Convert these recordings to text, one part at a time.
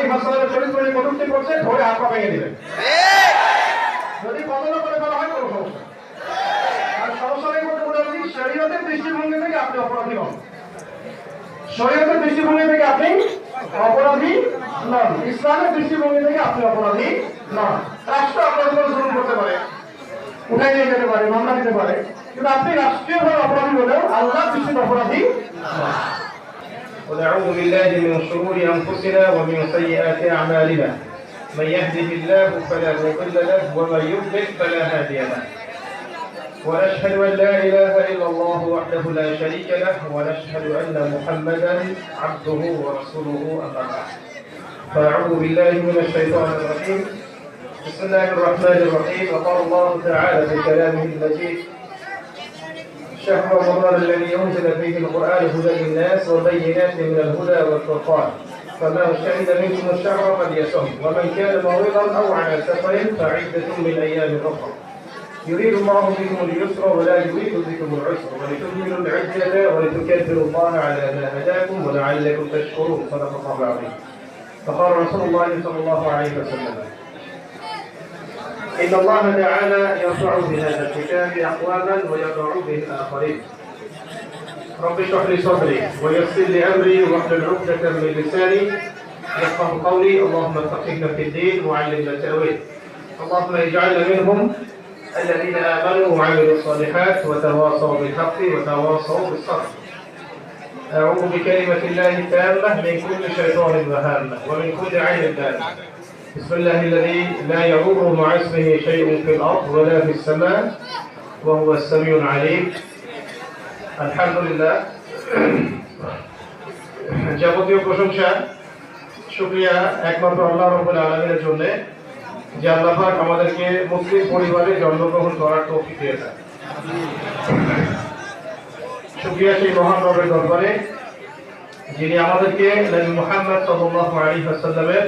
আলাইহি ওয়াসাল্লামের চরিত্র নিয়ে কটূক্তি করছে, ধরে হাত পা ভেঙে দিবেন। যদি কদমও করে ফেলা হয় কোনো সমস্যা। আর সরাসরি বলে বলছি, শরীয়তের দৃষ্টিভঙ্গি থেকে আপনি অপরাধী নন। শরীয়তের দৃষ্টিভঙ্গি থেকে আপনি অপরাধী নন, ইসলামের দৃষ্টিভঙ্গি থেকে আপনি অপরাধী নন। রাষ্ট্র আপনার উপর জুলুম করতে পারে, উঠাই নিয়ে যেতে পারে, মামলা দিতে পারে, কিন্তু আপনি রাষ্ট্রীয়ভাবে অপরাধী হলেও আল্লাহর দৃষ্টিতে অপরাধী নন। ونعوذ بالله من شرور أنفسنا ومن سيئات أعمالنا من يهده الله فلا مضل له ومن يضلل فلا هادي له ونشهد أن لا إله إلا الله وحده لا شريك له ونشهد أن محمدا عبده ورسوله أما بعد فأعوذ بالله من الشيطان الرجيم بسم الله الرحمن الرحيم وقال الله تعالى في كلامه المجيد شهر رمضان الذي أنزل فيه القرآن هدى للناس وبينات من الهدى والفرقان فمن شهد منكم الشهر فليصم ومن كان مريضا أو على سفر فعدة من أيام أخرى يريد الله بكم اليسر ولا يريد بكم العسر ولتكملوا العدة ولتكبروا الله على ما هداكم ولعلكم تشكرون صدق الله العظيم فقال رسول الله صلى الله عليه وسلم إن الله تعالى يرفع بهذا الكتاب أقواما ويضع به الآخرين رب اشرح لي صدري ويسر لي أمري واحلل عقدة من لساني يفقه قولي اللهم فقهنا في الدين وعلمنا التأويل اللهم اجعلنا منهم الذين آمنوا وعملوا الصالحات وتواصوا بالحق وتواصوا بالصبر أعوذ بكلمة الله التامة من كل شيطان وهامة ومن كل عين لامة بسم الله الذي لا يضر مع اسمه شيء في الأرض ولا في السماء وهو السميع العليم الحمد لله যাবতীয় প্রশংসা শুকরিয়া একমাত্র আল্লাহ রাব্বুল আলামিনের জন্য যে আল্লাহ পাক আমাদেরকে মুসলিম পরিবারে জন্মগ্রহণ করার তৌফিক দিয়েছেন। শুকরিয়া সেই মহান রবের দরবারে যিনি আমাদেরকে নবী মুহাম্মদ সাল্লাল্লাহু আলাইহি ওয়াসাল্লামের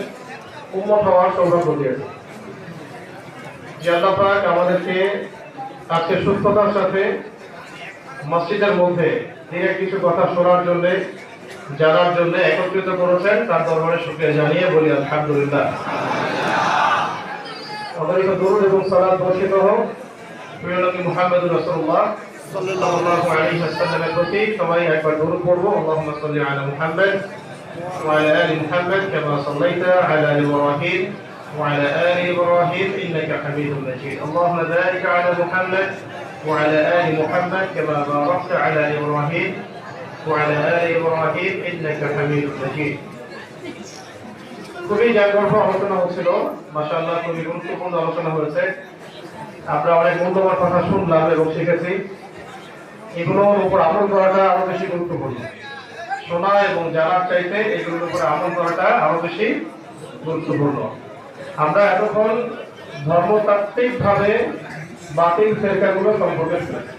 উম্মত হওয়ার সৌভাগ্য দিয়েছেন। যে আল্লাহ পাক আমাদেরকে আজকে সুস্থতার সাথে মসজিদের মধ্যে দিনের কিছু কথা শোনার জন্য জানার জন্য একত্রিত করেছেন, তার দরবারে শুকরিয়া জানিয়ে বলি আলহামদুলিল্লাহ। অগণিত দরুদ এবং সালাত বর্ষিত হোক প্রিয় নবী মুহাম্মদুর রাসূলুল্লাহ সাল্লাল্লাহু আলাইহি ওয়াসাল্লামের প্রতি। সবাই একবার দরুদ পড়ব। আল্লাহুম্মা সাল্লি আলা মুহাম্মদ ওয়া আলা আলি মুহাম্মদ কামা সাল্লাইতা আলা ইব্রাহিম ওয়া আলা আলি ইব্রাহিম ইন্নাকা হামিদুম মাজিদ। আল্লাহুম্মা বারিক আলা মুহাম্মদ ওয়া আলা আলি মুহাম্মদ কামা বারাকতা আলা ইব্রাহিম ওয়া আলা আলি ইব্রাহিম ইন্নাকা হামিদুম মাজিদ। খুবই জাগ্রত আলোচনা হচ্ছিল, মাশাআল্লাহ খুবই গুরুত্বপূর্ণ আলোচনা হয়েছে। আমরা অনেক মূল্যবান কথা শুনলাম এবং শিখেছি। এগুলোর উপর আমল করাটা আরো বেশি গুরুত্বপূর্ণ। শোনা এবং জানার চাইতে এগুলোর উপর আমল করাটা আরো বেশি গুরুত্বপূর্ণ। আমরা এতক্ষণ ধর্মতাত্ত্বিকভাবে বাতিল ফেরকাগুলো সম্পর্কে শুনেছি,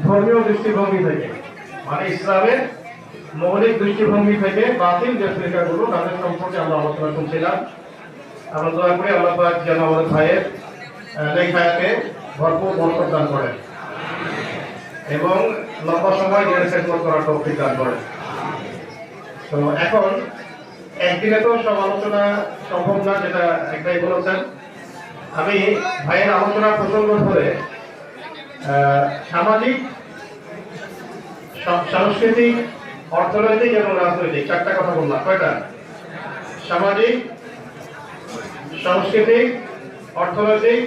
ধর্মীয় দৃষ্টিভঙ্গি থেকে, মানে ইসলামের মৌলিক দৃষ্টিভঙ্গি থেকে বাতিল যে ফিরকাগুলো তাদের সম্পর্কে আমরা আলোচনা শুনছিলাম। আমরা দোয়া করি আল্লাহ পাক যেন আমাদের ভাইয়ের লেখাকে ভরপুর বরকত দান করেন এবং লম্বা সময় দিনের খেদমত করার তৌফিক দান করেন। তো এখন একদিনে তো সব আলোচনা সম্ভব না, যেটা একটাই বলেছেন। আমি ভাইয়ের আলোচনার প্রসঙ্গ ধরে সামাজিক, সাংস্কৃতিক, অর্থনৈতিক এবং রাজনৈতিক চারটা কথা বললাম। কয়টা? সামাজিক, সাংস্কৃতিক, অর্থনৈতিক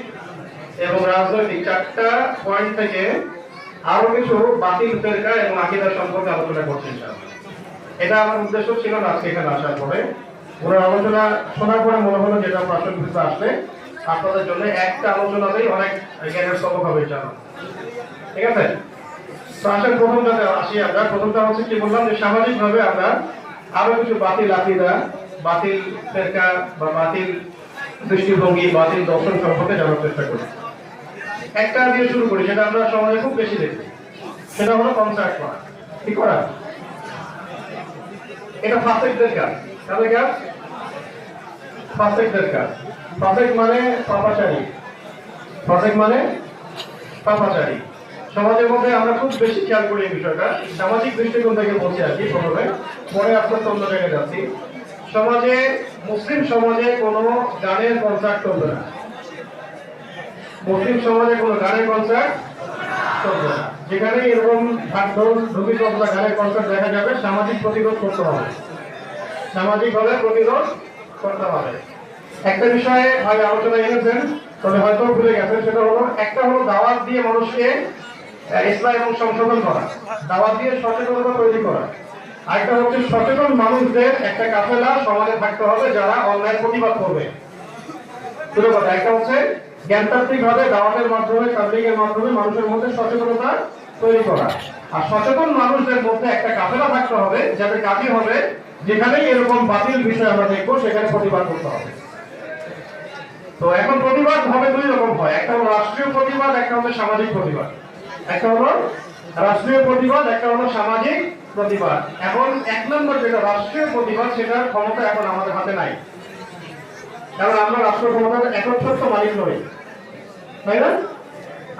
এবং রাজনৈতিক চারটা পয়েন্ট থেকে আরো কিছু বাতিল ফিরকা এবং আকীদা সম্পর্কে আলোচনা করছি। এটা আমার উদ্দেশ্য ছিল না আজকে এখানে আসার পরে। পুরো আলোচনা শোনার পরে মনে হলো যেটা প্রাসঙ্গিক আসলে আপনাদের জন্য একটা আলোচনাতেই অনেক জ্ঞানের সবক হবে জানো, ঠিক আছে? প্রথমটাতে আসি আমরা। প্রথমটা হচ্ছে কি বললাম যে সামাজিক ভাবে আমরা আরো কিছু বাতিল আকীদা, বাতিল ফিরকা বা বাতিল দৃষ্টিভঙ্গি, বাতিল দর্শন সম্পর্কে জানার চেষ্টা করি। একটা দিয়ে শুরু করি, সেটা আমরা সমাজে খুব বেশি দেখি, সেটা হলো কনসার্ট করা। কি করা? এটা ফাসিকদের কাজ। কাদের কাজ? ফাসিকদের কাজ। ফাসিক মানে পাপাচারী। ফাসিক মানে পাপাচারী। সমাজের মধ্যে আমরা খুব বেশি খেয়াল করি এই বিষয়টা। সামাজিক দৃষ্টিকোণ থেকে বলছি আর কি প্রথমে, পরে আপনার অন্য জায়গায় যাচ্ছি। সমাজে, মুসলিম সমাজে কোনো গানের কনসার্ট চলবে না। মুসলিম সমাজে কোনো গানের কনসার্ট চলবে না। যেখানে এরকম ঢাকঢোল ঢুকি তবলা গানের কনসার্ট দেখা যাবে, সামাজিক প্রতিরোধ করতে হবে, সামাজিকভাবে প্রতিরোধ করতে হবে। একটা বিষয়ে ভাই আলোচনা এনেছেন, তবে হয়তো ভুলে গেছেন, সেটা হলো একটা হলো দাওয়াত দিয়ে মানুষকে ইসলাম এবং সংশোধন করা, দাওয়াত দিয়ে সচেতনতা তৈরি করা। আরেকটা হচ্ছে সচেতন মানুষদের একটা কাফেলা সমাজে থাকতে হবে যারা অন্যায় প্রতিবাদ করবে। দুটো কথা, একটা হচ্ছে জ্ঞানতাত্ত্বিক ভাবে দাওয়াতের মাধ্যমে, তাবলীগের মাধ্যমে মানুষের মধ্যে সচেতনতা তৈরি করা, আর সচেতন মানুষদের মধ্যে একটা কাফেলা থাকতে হবে যাদের কাজই হবে যেখানেই এরকম বাতিল বিষয় আমরা দেখবো সেখানে প্রতিবাদ করতে হবে। তো এখন প্রতিবাদ হবে দুই রকম হয়, একটা হলো রাষ্ট্রীয় প্রতিবাদ, একটা হলো সামাজিক প্রতিবাদ। একটা হলো রাষ্ট্রীয় প্রতিবাদ, একটা হলো সামাজিক প্রতিবাদ। এখন এক নম্বর যেটা রাষ্ট্রীয় প্রতিবাদ, সেটার ক্ষমতা এখন আমাদের হাতে নাই, কারণ আমরা রাষ্ট্র ক্ষমতার একচ্ছত্র মালিক নই, তাই না?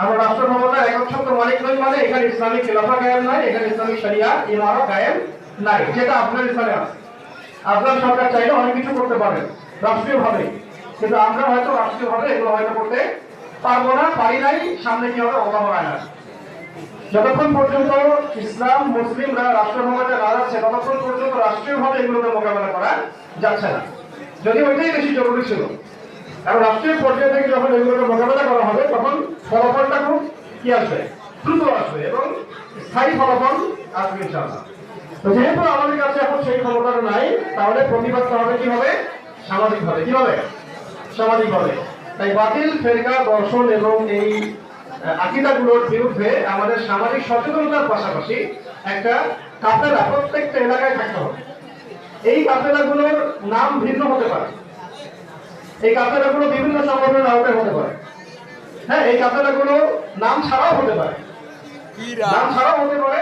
আমরা রাষ্ট্র ক্ষমতার একচ্ছত্র মালিক নই, মানে এখানে ইসলামিক খেলাফা কায়েম নাই, এখানে ইসলামিক শরিয়া ইমারত কায়েম নাই, যেটা আফগানিস্তানে আছে। আফগান সরকার চাইলে অনেক কিছু করতে পারে রাষ্ট্রীয় ভাবে, কিন্তু আমরা হয়তো রাষ্ট্রীয় ভাবে এগুলো হয়তো করতে পারবো না, পারি নাই। সামনে কি হবে অভাব হয় না। যতক্ষণ পর্যন্ত ইসলাম মুসলিমরা রাষ্ট্র ক্ষমতায় না যাচ্ছে ততক্ষণ পর্যন্ত রাষ্ট্রীয় ভাবে এগুলোকে মোকাবেলা করা যাচ্ছে না, যদি ওইটাই বেশি জরুরি ছিল। কারণ রাষ্ট্রীয় পর্যায়ে থেকে যখন এগুলোকে মোকাবেলা করা হবে তখন ফলাফলটা খুব কি আসবে, দ্রুত আসবে এবং স্থায়ী ফলাফল আসবে ইনশাআল্লাহ। তো যেহেতু আমাদের কাছে এখন সেই ক্ষমতাটা নাই, তাহলে প্রতিবাদটা হবে কি হবে, সামাজিক ভাবে। কি হবে, সামাজিক ভাবে। তাই বাতিল ফেরকা দর্শন এবং এই আকীদাগুলোর বিরুদ্ধে আমাদের সামাজিক সচেতনতার পাশাপাশি একটা কাফেলা প্রত্যেকটা এলাকায় থাকতে হবে। এই কাফেলাগুলোর নাম ভিন্ন হতে পারে, এই কাফেলাগুলো বিভিন্ন সংগঠনের আওতায় হতে পারে। হ্যাঁ, এই কাফেলাগুলো নাম ছাড়াও হতে পারে, নাম ছাড়াও হতে পারে,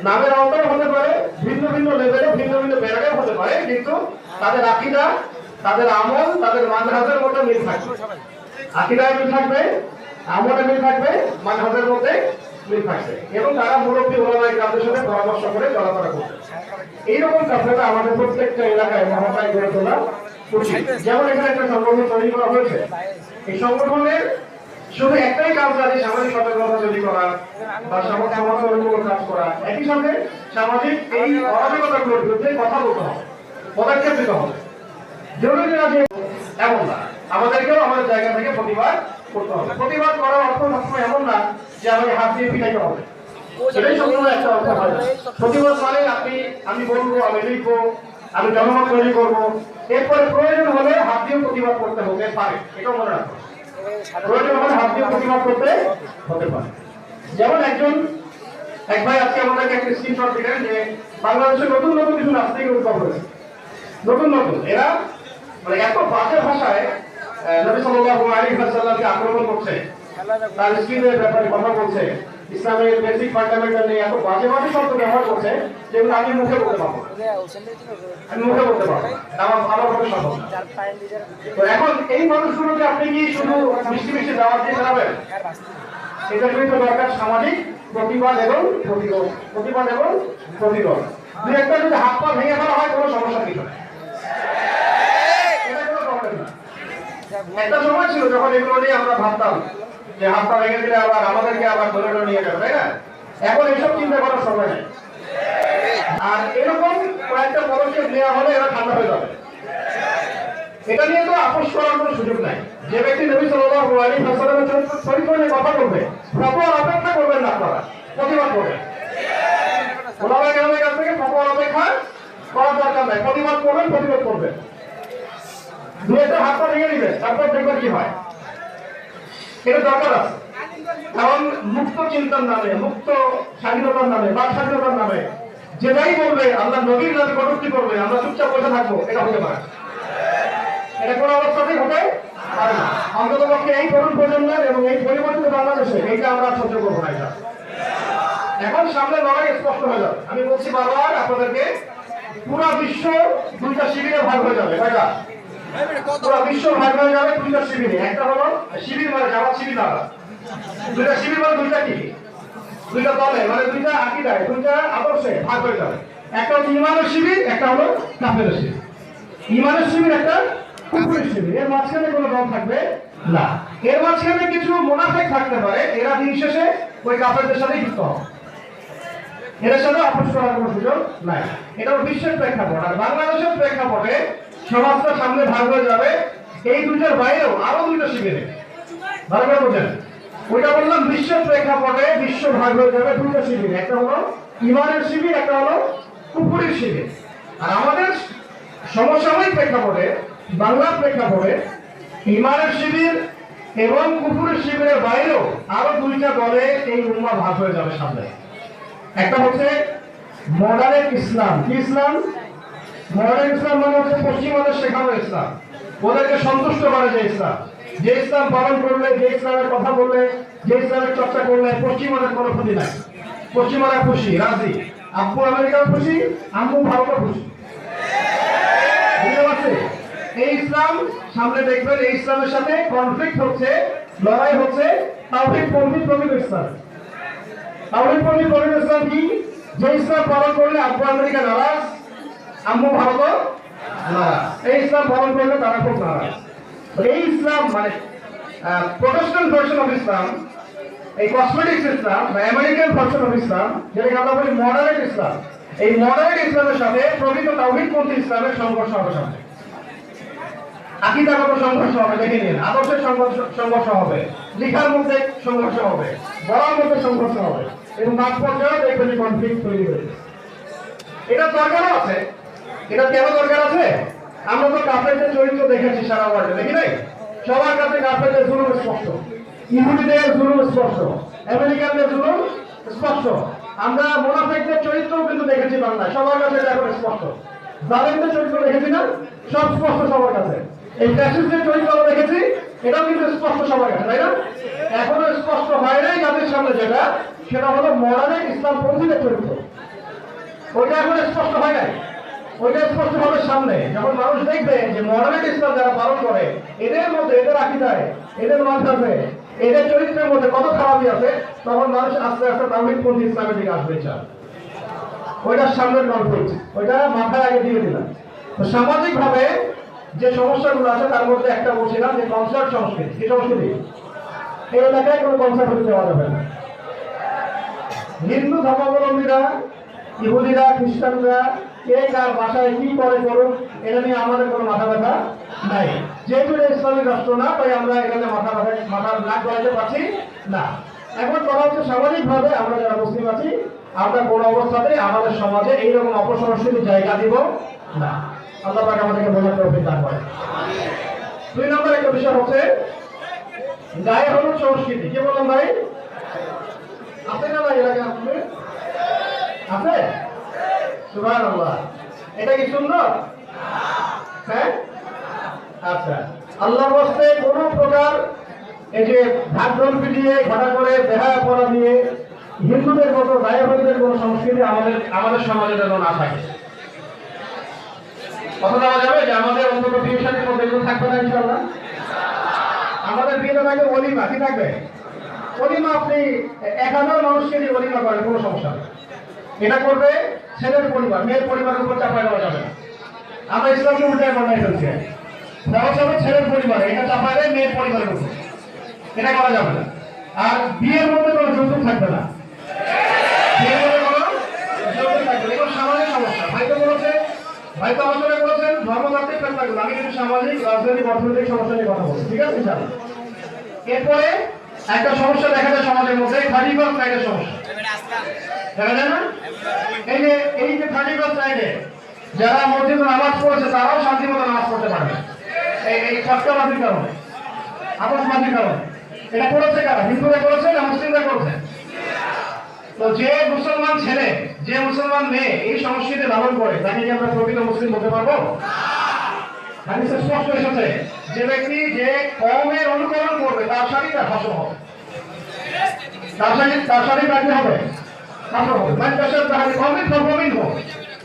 নামের আওতায় হতে পারে, ভিন্ন ভিন্ন লেভেলে ভিন্ন ভিন্ন ব্যারারে হতে পারে, কিন্তু তাদের আকীদা, তাদের আমল, তাদের মানহাজের মধ্যে মিল থাকবে। আকীদায় মিল থাকবে, আমলে মিল থাকবে, মানহাজের মধ্যে মিল থাকবে, এবং তারা মুরব্বী ওলামায়ে কেরামদের সাথে পরামর্শ করে চলাফেরা করবে। এইরকম কাফেলা আমাদের প্রত্যেকটা এলাকায় মহাকায় গড়ে তোলা উচিত। যেমন এখানে একটা সংগঠন তৈরি করা হয়েছে, এই সংগঠনের শুধু একটাই কাজ আছে, সামাজিক সচেতনতা তৈরি করা বা সমাজকল্যাণমূলক কাজ করা। একই সঙ্গে সামাজিক এই অরাজকতাগুলোর বিরুদ্ধে কথা বলতে হবে, পদক্ষেপ নিতে হবে। জরুরি না যে এমন না, আমাদেরকেও আমাদের জায়গা থেকে প্রতিবাদ করতে হবে। প্রতিবাদ করার অর্থ সবসময় এমন না যে আমাকে হাত দিয়ে পিটাইতে হবে, সেটাই সবসময় একটা অর্থ হয়। প্রতিবাদ মানে আমি বলবো, আমি লিখবো, আমি জনমত তৈরি করবো, এরপরে প্রয়োজন হলে হাত দিয়ে প্রতিবাদ করতে হতে পারে, এটাও মনে রাখবো। প্রয়োজন হলে হাত দিয়ে প্রতিবাদ করতে হতে পারে। যেমন এক ভাই আজকে আমাদেরকে একটা স্ক্রিনশট দিলেন যে বাংলাদেশে নতুন নতুন কিছু নাস্তিক উদ্ভব হয়েছে, নতুন নতুন। এরা মানে এত বাজে ভাষায় নবী সাল্লাল্লাহু আলাইহি ওয়াসাল্লামকে আক্রমণ করছে, তার স্ত্রীদের ব্যাপারে কথা বলছে, ইসলামের বেসিক ফান্ডামেন্টাল নিয়ে এত বাজে বাজে শব্দ ব্যবহার করছে যেগুলো আমি মুখে বলতে পারবো না, আমি মুখে বলতে পারবো না, আমার পক্ষে সম্ভব না। তো এখন এই মানুষগুলোকে আপনি কি শুধু মিষ্টি মিষ্টি দাওয়াত দিয়ে জানাবেন? এটার কিন্তু দরকার সামাজিক প্রতিবাদ এবং প্রতিরোধ, প্রতিবাদ এবং প্রতিরোধ। দুই একটা যদি হাত পা ভেঙে ফেলা হয় কোনো সমস্যা কিছু নেই, এটা কোনো প্রবলেম না। একটা সময় ছিল যখন এগুলো নিয়ে আমরা ভাবতাম যে হাত পা ভেঙে দিলে আবার আমাদেরকে আবার ধরে ধরে নিয়ে যাবে, তাই না? এখন এসব চিন্তা করার সময় নেই। আর এরকম কয়েকটা পদক্ষেপ নেওয়া হলে এরা ঠান্ডা হয়ে যাবে, এটা নিয়ে তো আপোষ করার কোনো সুযোগ নাই। যে ব্যক্তি নবী সাল্লাল্লাহু আলাইহি ওয়াসাল্লামের চরিত্র নিয়ে কথা বলবে, ফতোয়ার অপেক্ষা করবেন না, আপনারা প্রতিবাদ করবেন। ওলামায়ে কেরামের কাছ থেকে ফতোয়ার অপেক্ষা করার দরকার নাই, প্রতিবাদ করবেন, প্রতিবাদ করবেন। দুই একটা হাত পা ভেঙে দিবেন, তারপর দেখবেন কি হয়। এটা দরকার আছে, কারণ মুক্ত চিন্তার নামে, মুক্ত স্বাধীনতার নামে, বাক স্বাধীনতার নামে যেটাই বলবে, আল্লাহ নবীর নামে কটূক্তি করবে, আমরা চুপচাপ বসে থাকবো, এটা হতে পারে, এটা কোনো অবস্থাতেই হতে পারে না। অন্তত পক্ষে এই তরুণ প্রজন্মের এবং এই পরিবর্তিত বাংলাদেশে এইটা আমরা সহ্য করবো না। এটা এখন সামনে লড়াই স্পষ্ট হয়ে যাবে। আমি বলছি বারবার আপনাদেরকে, পুরা বিশ্ব দুইটা শিবিরে ভাগ হয়ে যাবে। কয়টা? পুরা বিশ্ব ভাগ হয়ে যাবে দুইটা শিবিরে। একটা হলো শিবির মানে জামাত শিবির না, দুইটা শিবির মানে দুইটা কি, দুইটা দলে, মানে দুইটা আকীদায়, দুইটা আদর্শে ভাগ হয়ে যাবে। একটা হচ্ছে ইমানের শিবির, একটা হলো কাফেরের শিবির। ইমানের শিবির একটা কুফরের শিবির, এর মাঝখানে কোনো দল থাকবে না। এর মাঝখানে কিছু মুনাফিক থাকতে পারে, এরা দিন শেষে ওই কাফেরদের সাথেই যুক্ত হবে, এদের সাথে আপোষ করার কোনো সুযোগ নাই। এটা বিশ্বের প্রেক্ষাপট। আর বাংলাদেশের প্রেক্ষাপটে সমাজটা সামনে ভাগ হয়ে যাবে এই দুইটার বাইরেও আরো দুইটা শিবিরে। ভালো করে বোঝেন, ওইটা বললাম বিশ্বের প্রেক্ষাপটে বিশ্ব ভাগ হয়ে যাবে দুইটা শিবির, একটা হলো ইমানের শিবির, একটা হলো কুফরের শিবির। আর আমাদের সমসাময়িক প্রেক্ষাপটে, বাংলার প্রেক্ষাপটে ইমানের শিবির এবং কুফরের শিবিরের বাইরেও আরো দুইটা দলে এই উম্মাহ ভাগ হয়ে যাবে সামনে। একটা হচ্ছে মডার্ন ইসলাম। কি ইসলাম? মডার্ন ইসলাম মানে হচ্ছে পশ্চিমাদের শেখানো ইসলাম, ওদেরকে সন্তুষ্ট করে যে ইসলাম, যে ইসলাম পালন করলে, যে ইসলামের কথা বললে, যে ইসলামের চর্চা করলে পশ্চিমাদের কোনো ক্ষতি নাই, পশ্চিমারা খুশি, রাজি, আব্বু আমেরিকাও খুশি, আম্মু ভারতও খুশি। বুঝতে পারছে? এই ইসলাম সামনে দেখবেন, এই ইসলামের সাথে কনফ্লিক্ট হচ্ছে, লড়াই হচ্ছে তাওহীদ পন্থী ইসলাম। তাওহীদ পন্থী ইসলাম কি? যে ইসলাম পালন করলে আব্বু আমেরিকা নারাজ, আম্মু ভারতও নারাজ। এই ইসলাম পালন করলে তারা খুব নারাজ। এই ইসলাম মানে প্রোটেস্ট্যান্ট ভার্সন অফ ইসলাম, এই কসমেটিক্স ইসলাম বা আমেরিকান ভার্সন অফ ইসলাম, যেটাকে আমরা বলি মডারেট ইসলাম, এই মডারেট ইসলামের সাথে প্রকৃত তাওহীদপন্থী ইসলামের সংঘর্ষ হবে সামনে। আকীদাগত সংঘর্ষ হবে, দেখে নিন, আদর্শের সংঘর্ষ হবে, লেখার মধ্যে সংঘর্ষ হবে, বলার মধ্যে সংঘর্ষ হবে, এবং মাঝ পর্যায়ে দেখবেন কনফ্লিক্ট তৈরি হয়েছে। এটা দরকারও আছে। এটা কেন দরকার আছে? আমরা তো কাফেরদের চরিত্র দেখেছি সারা ওয়ার্ল্ডে, দেখি নাই? সবার কাছে কাফেরদের জুলুম স্পষ্ট, ইহুদিদের জুলুম স্পষ্ট, আমেরিকানদের জুলুম স্পষ্ট। আমরা মুনাফিকদের চরিত্রও কিন্তু দেখেছি বাংলায়, সবার কাছে এখন স্পষ্ট। জালেমদের চরিত্র দেখেছি না? সব স্পষ্ট সবার কাছে। এই ফ্যাসিস্টদের চরিত্র দেখেছি, এটাও কিন্তু স্পষ্ট সবার কাছে, তাই না? এখনো স্পষ্ট হয় নাই যাদের সামনে, যেটা সেটা হলো মডার্ন ইসলাম পন্থীদের চরিত্র। ওইটা এখন স্পষ্ট হয় নাই, ওইটা স্পষ্ট হবে সামনে। যখন মানুষ দেখবে যে মডার্ন ইসলাম যারা পালন করে, এদের মধ্যে, এদের আকীদায়, এদের মাঝখানে, এদের চরিত্রের মধ্যে কত খারাপই আছে, তখন মানুষ আস্তে আস্তে তাওহীদপন্থী ইসলামের দিকে আসবে। ওইটার সামনের কনফ্লিক্ট, ওইটা মাথায় আগে দিয়ে দিলাম। তো সামাজিক ভাবে যে সমস্যাগুলো আছে তার মধ্যে একটা বলছিলাম যে কনসার্ট সংস্কৃতি। কি সংস্কৃতি? এই এলাকায় কোনো কনসার্ট হতে দেওয়া যাবে না। হিন্দু ধর্মাবলম্বীরা, ইহুদিরা, খ্রিস্টানরা কে কার বাসায় কি করে করুক, এটা নিয়ে আমাদের কোনো মাথা ব্যথা নাই। যেহেতু ইসলামিক রাষ্ট্র না, তাই আমরা এখানে মাথা নাক গলাতে পারছি না। এখন কথা হচ্ছে সামাজিক ভাবে আমরা যারা মুসলিম আছি, আমরা কোনো অবস্থাতে আমাদের সমাজে এইরকম অপসংস্কৃতির জায়গা দিব না। আল্লাহ পাক আমাদেরকে বোঝার তৌফিক দান করেন। 2 নম্বর একটা বিষয় হচ্ছে গায়ে হলুদ সংস্কৃতি। কি বললাম ভাই? আছে না ভাই এলাকায়? আপনি আছে? সুবহানাল্লাহ। এটা কি সুন্দর? হ্যাঁ, আচ্ছা। আল্লাহর রাস্তে কোনো প্রকার এই যে ঢাকঢোল পিটিয়ে ঘটা করে বেহায়া পড়া দিয়ে হিন্দুদের মতো গায়ে হলুদের কোনো সংস্কৃতি আমাদের সমাজে যেন না থাকে। কথা দেওয়া যাবে যে আমাদের অন্তত বিয়ের সাথে মধ্যে এগুলো থাকবে না ইনশাআল্লাহ। আমাদের বিয়েতে থাকবে অলিমা। কি থাকবে? অলিমা। আপনি 1000 মানুষকে দিয়ে অলিমা করেন, কোনো সমস্যা নেই। এটা করবে ছেলের পরিবার, মেয়ের পরিবারের উপর চাপাই দেওয়া যাবে না। আমরা ইসলামকে উল্টায় বানাই ফেলছি। খরচ হবে ছেলের পরিবারে, এটা চাপাই দেয় মেয়ের পরিবারের উপর, এটা করা যাবে না। আর বিয়ের মধ্যে কোনো যৌতুক থাকবে না, বিয়ের মধ্যে কোনো যৌতুক থাকবে না। এগুলো সামাজিক সমস্যা। ভাই তো আলোচনা করেছেন ধর্মতাত্ত্বিক ব্যাপারগুলো, আমি কিন্তু সামাজিক, রাজনৈতিক, অর্থনৈতিক সমস্যা নিয়ে কথা বলছি, ঠিক আছে? এরপরে একটা সমস্যা দেখা যায় সমাজের মধ্যে, 31st নাইটের সমস্যা দেখা যায় না? এই যে 31st নাইটে যারা মসজিদে নামাজ পড়েছে তারাও শান্তি মতো নামাজ পড়তে পারবে এই ফটকাবাজির কারণে, আতশবাজির কারণে। এটা করেছে কারা? হিন্দুরা করেছে না মুসলিমরা করেছে? তো যে মুসলমান ছেলে, যে মুসলমান মেয়ে এই সংস্কৃতি লালন করে, তাকে কি আমরা প্রকৃত মুসলিম বলতে পারবো? হাদিসে স্পষ্ট এসেছে যে ব্যক্তি যে কওমের অনুকরণ করবে তার সাথে তার ফসল হবে, তার সাথে কাজে হবে, ফসল হবে। মানে দেশের তাহলে কওমের ফসলই হোক।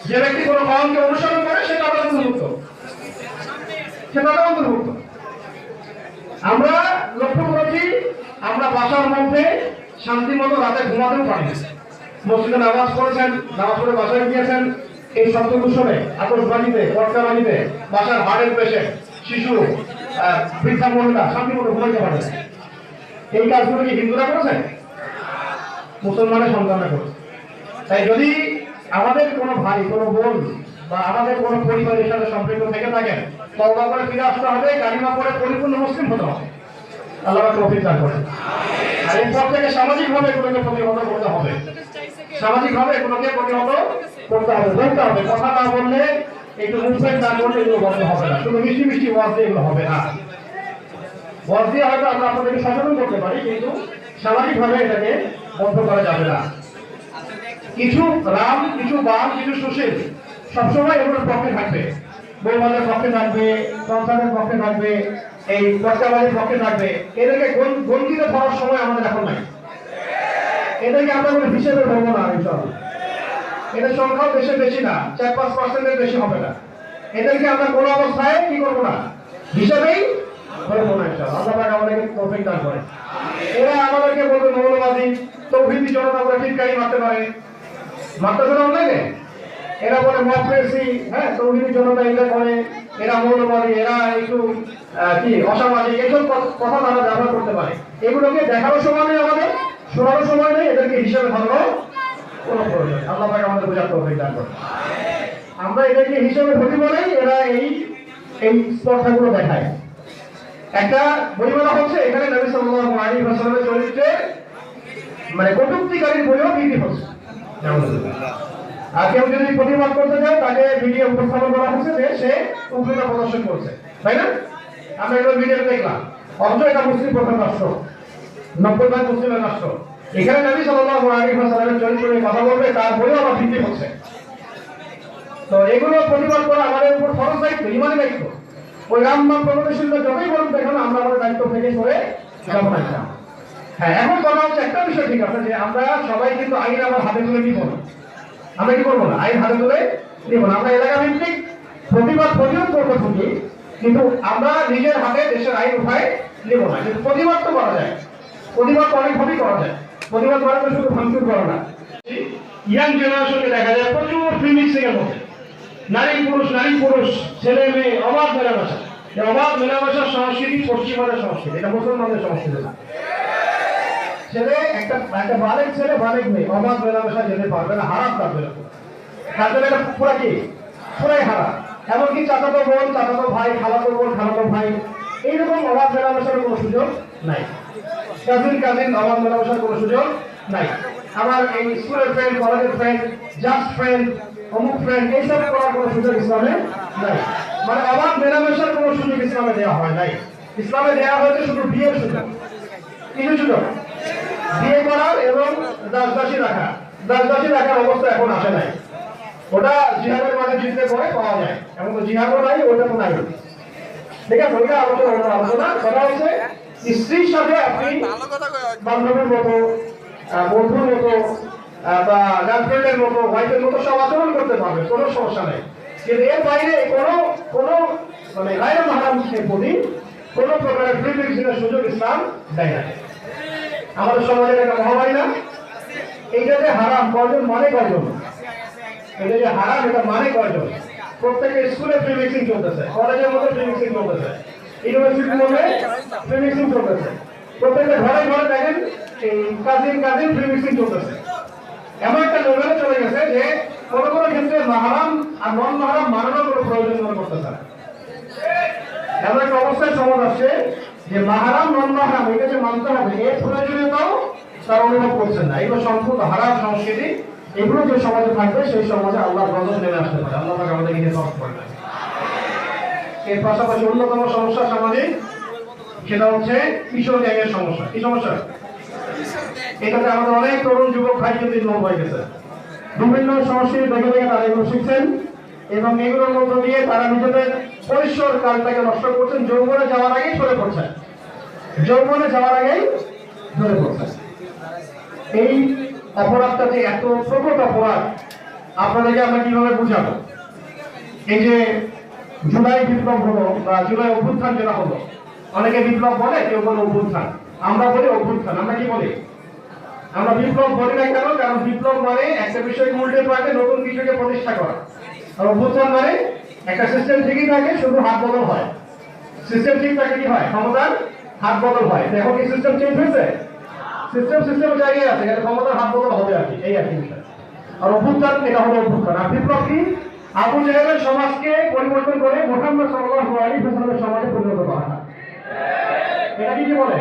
যে ব্যক্তি কোনো কওমকে অনুসরণ করে সে তাদের অন্তর্ভুক্ত, সে তাদের অন্তর্ভুক্ত। আমরা লক্ষ্য করেছি আমরা বাসার মধ্যে শান্তি মতো রাতে ঘুমাতেও পারি না। মসজিদে নামাজ পড়েছেন, নামাজ পড়ে বাসায় গিয়েছেন, এই শব্দ দূষণে, আতশবাজিতে, পটকাবাজিতে বাসার হার্টের পেশেন্ট, শিশু, বৃদ্ধা মহিলা শান্তি মতো ঘুমাইতে পারে না। এই কাজগুলো কি হিন্দুরা করেছে? মুসলমানের সন্তানরা করেছে। তাই যদি আমাদের কোনো ভাই, কোনো বোন বা আমাদের কোনো পরিবারের সাথে সম্পৃক্ত থেকে থাকেন, তওবা করে ফিরে আসতে হবে, কালিমা পড়ে পরিপূর্ণ মুসলিম হতে হবে। আল্লাহ তৌফিক দান করেন। আর এরপর থেকে সামাজিকভাবে এগুলোকে প্রতিহত করতে হবে, সামাজিকভাবে এগুলোকে প্রতিহত করতে হবে, বলতে হবে। কথা না বললে, একটু মুভমেন্ট না করলে এগুলো বন্ধ হবে না। শুধু মিষ্টি মিষ্টি ওয়াজ দিয়ে এগুলো হবে না। ওয়াজ দিয়ে হয়তো আমরা আপনাদেরকে সচেতন করতে পারি, কিন্তু সামাজিকভাবে এটাকে বন্ধ করা যাবে না। কিছু রাম, কিছু বাম, কিছু সুশীল সবসময় এগুলোর পক্ষে থাকবে, বৌমাদের পক্ষে থাকবে, সংসারের পক্ষে থাকবে, এই পটকাবাজির পক্ষে থাকবে। এদেরকে গন্ডিতে ধরার সময় আমাদের এখন নাই। এদেরকে আমরা কোনো হিসেবে ধরবো না। এদের সংখ্যাও দেশে বেশি না, 4-5% বেশি হবে না। এদেরকে আমরা কোনো অবস্থায় কি করবো না, হিসেবেই ধরবো না। আল্লাহ আমাদেরকে তৌফিক দান করে। এরা আমাদেরকে বলবে মৌলবাদী, তৌহিদি জনতা আমরা ঠিকই মারতে পারে, মারতেছে না অনলাইনে। এরা বলে মক্রেসি, হ্যাঁ, তৌহিদি জনতা এটা করে, এরা মৌলবাদী, এরা একটু কি অসামাজিক, এইসব কথা তারা ব্যবহার করতে পারে। এগুলোকে দেখারও সময় নেই আমাদের, শোনারও সময় নেই, এদেরকে হিসেবে ধরো কোনো প্রয়োজন। আল্লাহ পাক আমাদের বোঝার তৌফিক দান করে। আমরা এদেরকে হিসেবে ধরি বলেই এরা এই স্পর্ধাগুলো দেখায়। একটা বইমেলা হচ্ছে, এখানে নবী সাল্লাল্লাহু আলাইহি ওয়াসাল্লামের চরিত্রে মানে কটূক্তিকারীর বইও বিক্রি হচ্ছে। আর কেউ যদি প্রতিবাদ করতে যায়, তাকে ভিডিও উপস্থাপন করা হচ্ছে যে সে উগ্রতা প্রদর্শন করছে, তাই না? আমরা এগুলো ভিডিও দেখলাম। অথচ এটা মুসলিম প্রধান রাষ্ট্র, 90% মুসলিমের রাষ্ট্র। এখানে নবী সাল্লাল্লাহু আলাইহি ওয়াসাল্লামের চরিত্র নিয়ে কথা বলবে, তার বইও আবার বিক্রি হচ্ছে। তো এগুলো প্রতিবাদ করা আমাদের উপর ফরজ দায়িত্ব, ইমানি দায়িত্ব। ওই রামবাম প্রগতিশীলরা যতই বলুন দেখুন, আমরা আমাদের দায়িত্ব থেকে সরে যাবো না। হ্যাঁ, এখন কথা হচ্ছে একটা বিষয় ঠিক আছে, যে আমরা সবাই কিন্তু আইন আমার হাতে তুলে নিব না। আমরা কি করবো না, আইন হাতে তুলে নিব না। আমরা এলাকা ভিত্তিক প্রতিরোধ করবো ঠিকই, কিন্তু আমরা নিজের হাতে দেশের আইন উঠায় নিব না। কিন্তু প্রতিবাদ তো করা যায়, প্রতিবাদ অনেকভাবেই করা যায়। প্রতিবাদ করা তো শুধু ভাঙচুর করা না। ইয়াং জেনারেশনকে দেখা যায় প্রচুর ফ্রি মিক্সিং এর মধ্যে, নারী পুরুষ, ছেলে মেয়ে, অবাধ মেলামেশা। অবাধ মেলামেশার সংস্কৃতি পশ্চিমাদের সংস্কৃতি, এটা মুসলমানদের সংস্কৃতি না। ছেলে একটা বালেক ছেলে, বালেক মেয়ে অবাধ মেলামেশা যেতে পারবে না, হারাম তার জন্য। তার জন্য এটা পুরাই হারাম। এমনকি চাচাতো বোন, চাচাতো ভাই, খালাতো বোন, খালাতো ভাই, এইরকম অবাধ মেলামেশার কোনো সুযোগ নাই। কাজিন অবাধ মেলামেশার কোনো সুযোগ নাই। আমার এই স্কুলের ফ্রেন্ড, কলেজের ফ্রেন্ড, জাস্ট ফ্রেন্ড, অমুক ফ্রেন্ড, এইসব করার কোনো সুযোগ ইসলামে নাই। মানে অবাধ মেলামেশার কোনো সুযোগ ইসলামে দেওয়া হয় নাই। ইসলামে দেওয়া হয়েছে শুধু বিয়ের সুযোগ। কিছু সুযোগ বিয়ে করার এবং দাসদাসী রাখার অবস্থা এখন আসে নাই। ওটা জিহাদের মাঝে জিতলে পরে পাওয়া যায়, এমন তো জিহাদও নাই, ওটা তো নাই। ঠিক আছে, ওইটা আলোচনা কথা হচ্ছে স্ত্রীর সাথে আপনি বান্ধবীর মতো, বন্ধুর মতো বা গার্লফ্রেন্ডের মতো, ওয়াইফের মতো সব আচরণ করতে পারবে, কোনো সমস্যা নেই। কিন্তু এর বাইরে কোনো মানে গায়রে মাহরামের প্রতি কোনো প্রকারের ফ্রি মিক্সিংয়ের সুযোগ ইসলাম দেয় না। আমাদের সমাজের একটা মহামারী না, এইটা যে হারাম, কয়জন মানে কয়জন, এটা যে হারাম, এটা মানে কয়জন? প্রত্যেকের স্কুলে ফ্রি মিক্সিং চলতেছে, কলেজের মধ্যে ফ্রি মিক্সিং চলতেছে, ইউনিভার্সিটির মধ্যে ফ্রি মিক্সিং চলতেছে, প্রত্যেকের ঘরে ঘরে দেখেন এই কাজিন ফ্রি মিক্সিং চলতেছে। এমন একটা লেভেলে চলে গেছে যে কোনো ক্ষেত্রে মাহরাম আর নন মাহরাম মানানোর কোনো প্রয়োজন মনে করতেছে না। এমন একটা অবস্থায় সমাজ আসছে যে মাহরাম নন মাহরাম এটা যে মানতে হবে, এর প্রয়োজনীয়তাও তার অনুভব করছেন না। এগুলো সম্পূর্ণ হারাম সংস্কৃতি। এগুলো যে সমাজে থাকবে, সেই সমাজে আল্লাহর গজব নেমে আসতে পারে। আল্লাহ পাক আমাদেরকে হেফাজত করবে। এর পাশাপাশি অন্যতম সমস্যা সামাজিক, সেটা হচ্ছে কিশোর গ্যাংয়ের সমস্যা। কি সমস্যা? এটাতে আমাদের অনেক তরুণ যুবক ভাই কিন্তু ইনভলভ হয়ে গেছে। বিভিন্ন সংস্কৃতি দেখে দেখে তারা এগুলো শিখছেন এবং এগুলোর মধ্য দিয়ে তারা নিজেদের পরিসর কালটাকে নষ্ট করছেন। যৌবনে যাওয়ার আগেই ধরে পড়ছেন। এই অপরাধটা যে এত প্রকট অপরাধ, আপনাদেরকে আমরা কিভাবে বুঝাবো? এই যে জুলাই বিপ্লব হলো বা জুলাই অভ্যুত্থান যেটা হলো, অনেকে বিপ্লব বলে, কেউ বলে অভ্যুত্থান। আমরা বলি অভ্যুত্থান। আমরা কি বলি? আমরা বিপ্লব বলি না কেন? কারণ বিপ্লব মানে একটা বিষয়কে উল্টে পাল্টে নতুন কিছুকে প্রতিষ্ঠা করা। আর অভ্যুত্থান মানে একটা সিস্টেম ঠিকই থাকে, শুধু হাত বদল হয়। সিস্টেম ঠিক থাকে কি হয়, ক্ষমতার হাত বদল হয়। এখন কি সিস্টেম চেঞ্জ হয়েছে? সিস্টেমের জায়গায় আছে, কিন্তু ক্ষমতার হাত বদল হবে আর কি, এই আর কি বিষয়। আর অভ্যুত্থান এটা হলো অভ্যুত্থান। আর বিপ্লব কি? আবু জাহেলের সমাজকে পরিবর্তন করে মুহাম্মদ সাল্লাল্লাহু আলাইহি ওয়াসাল্লামের সমাজে পরিণত করা। এটা কি বলে?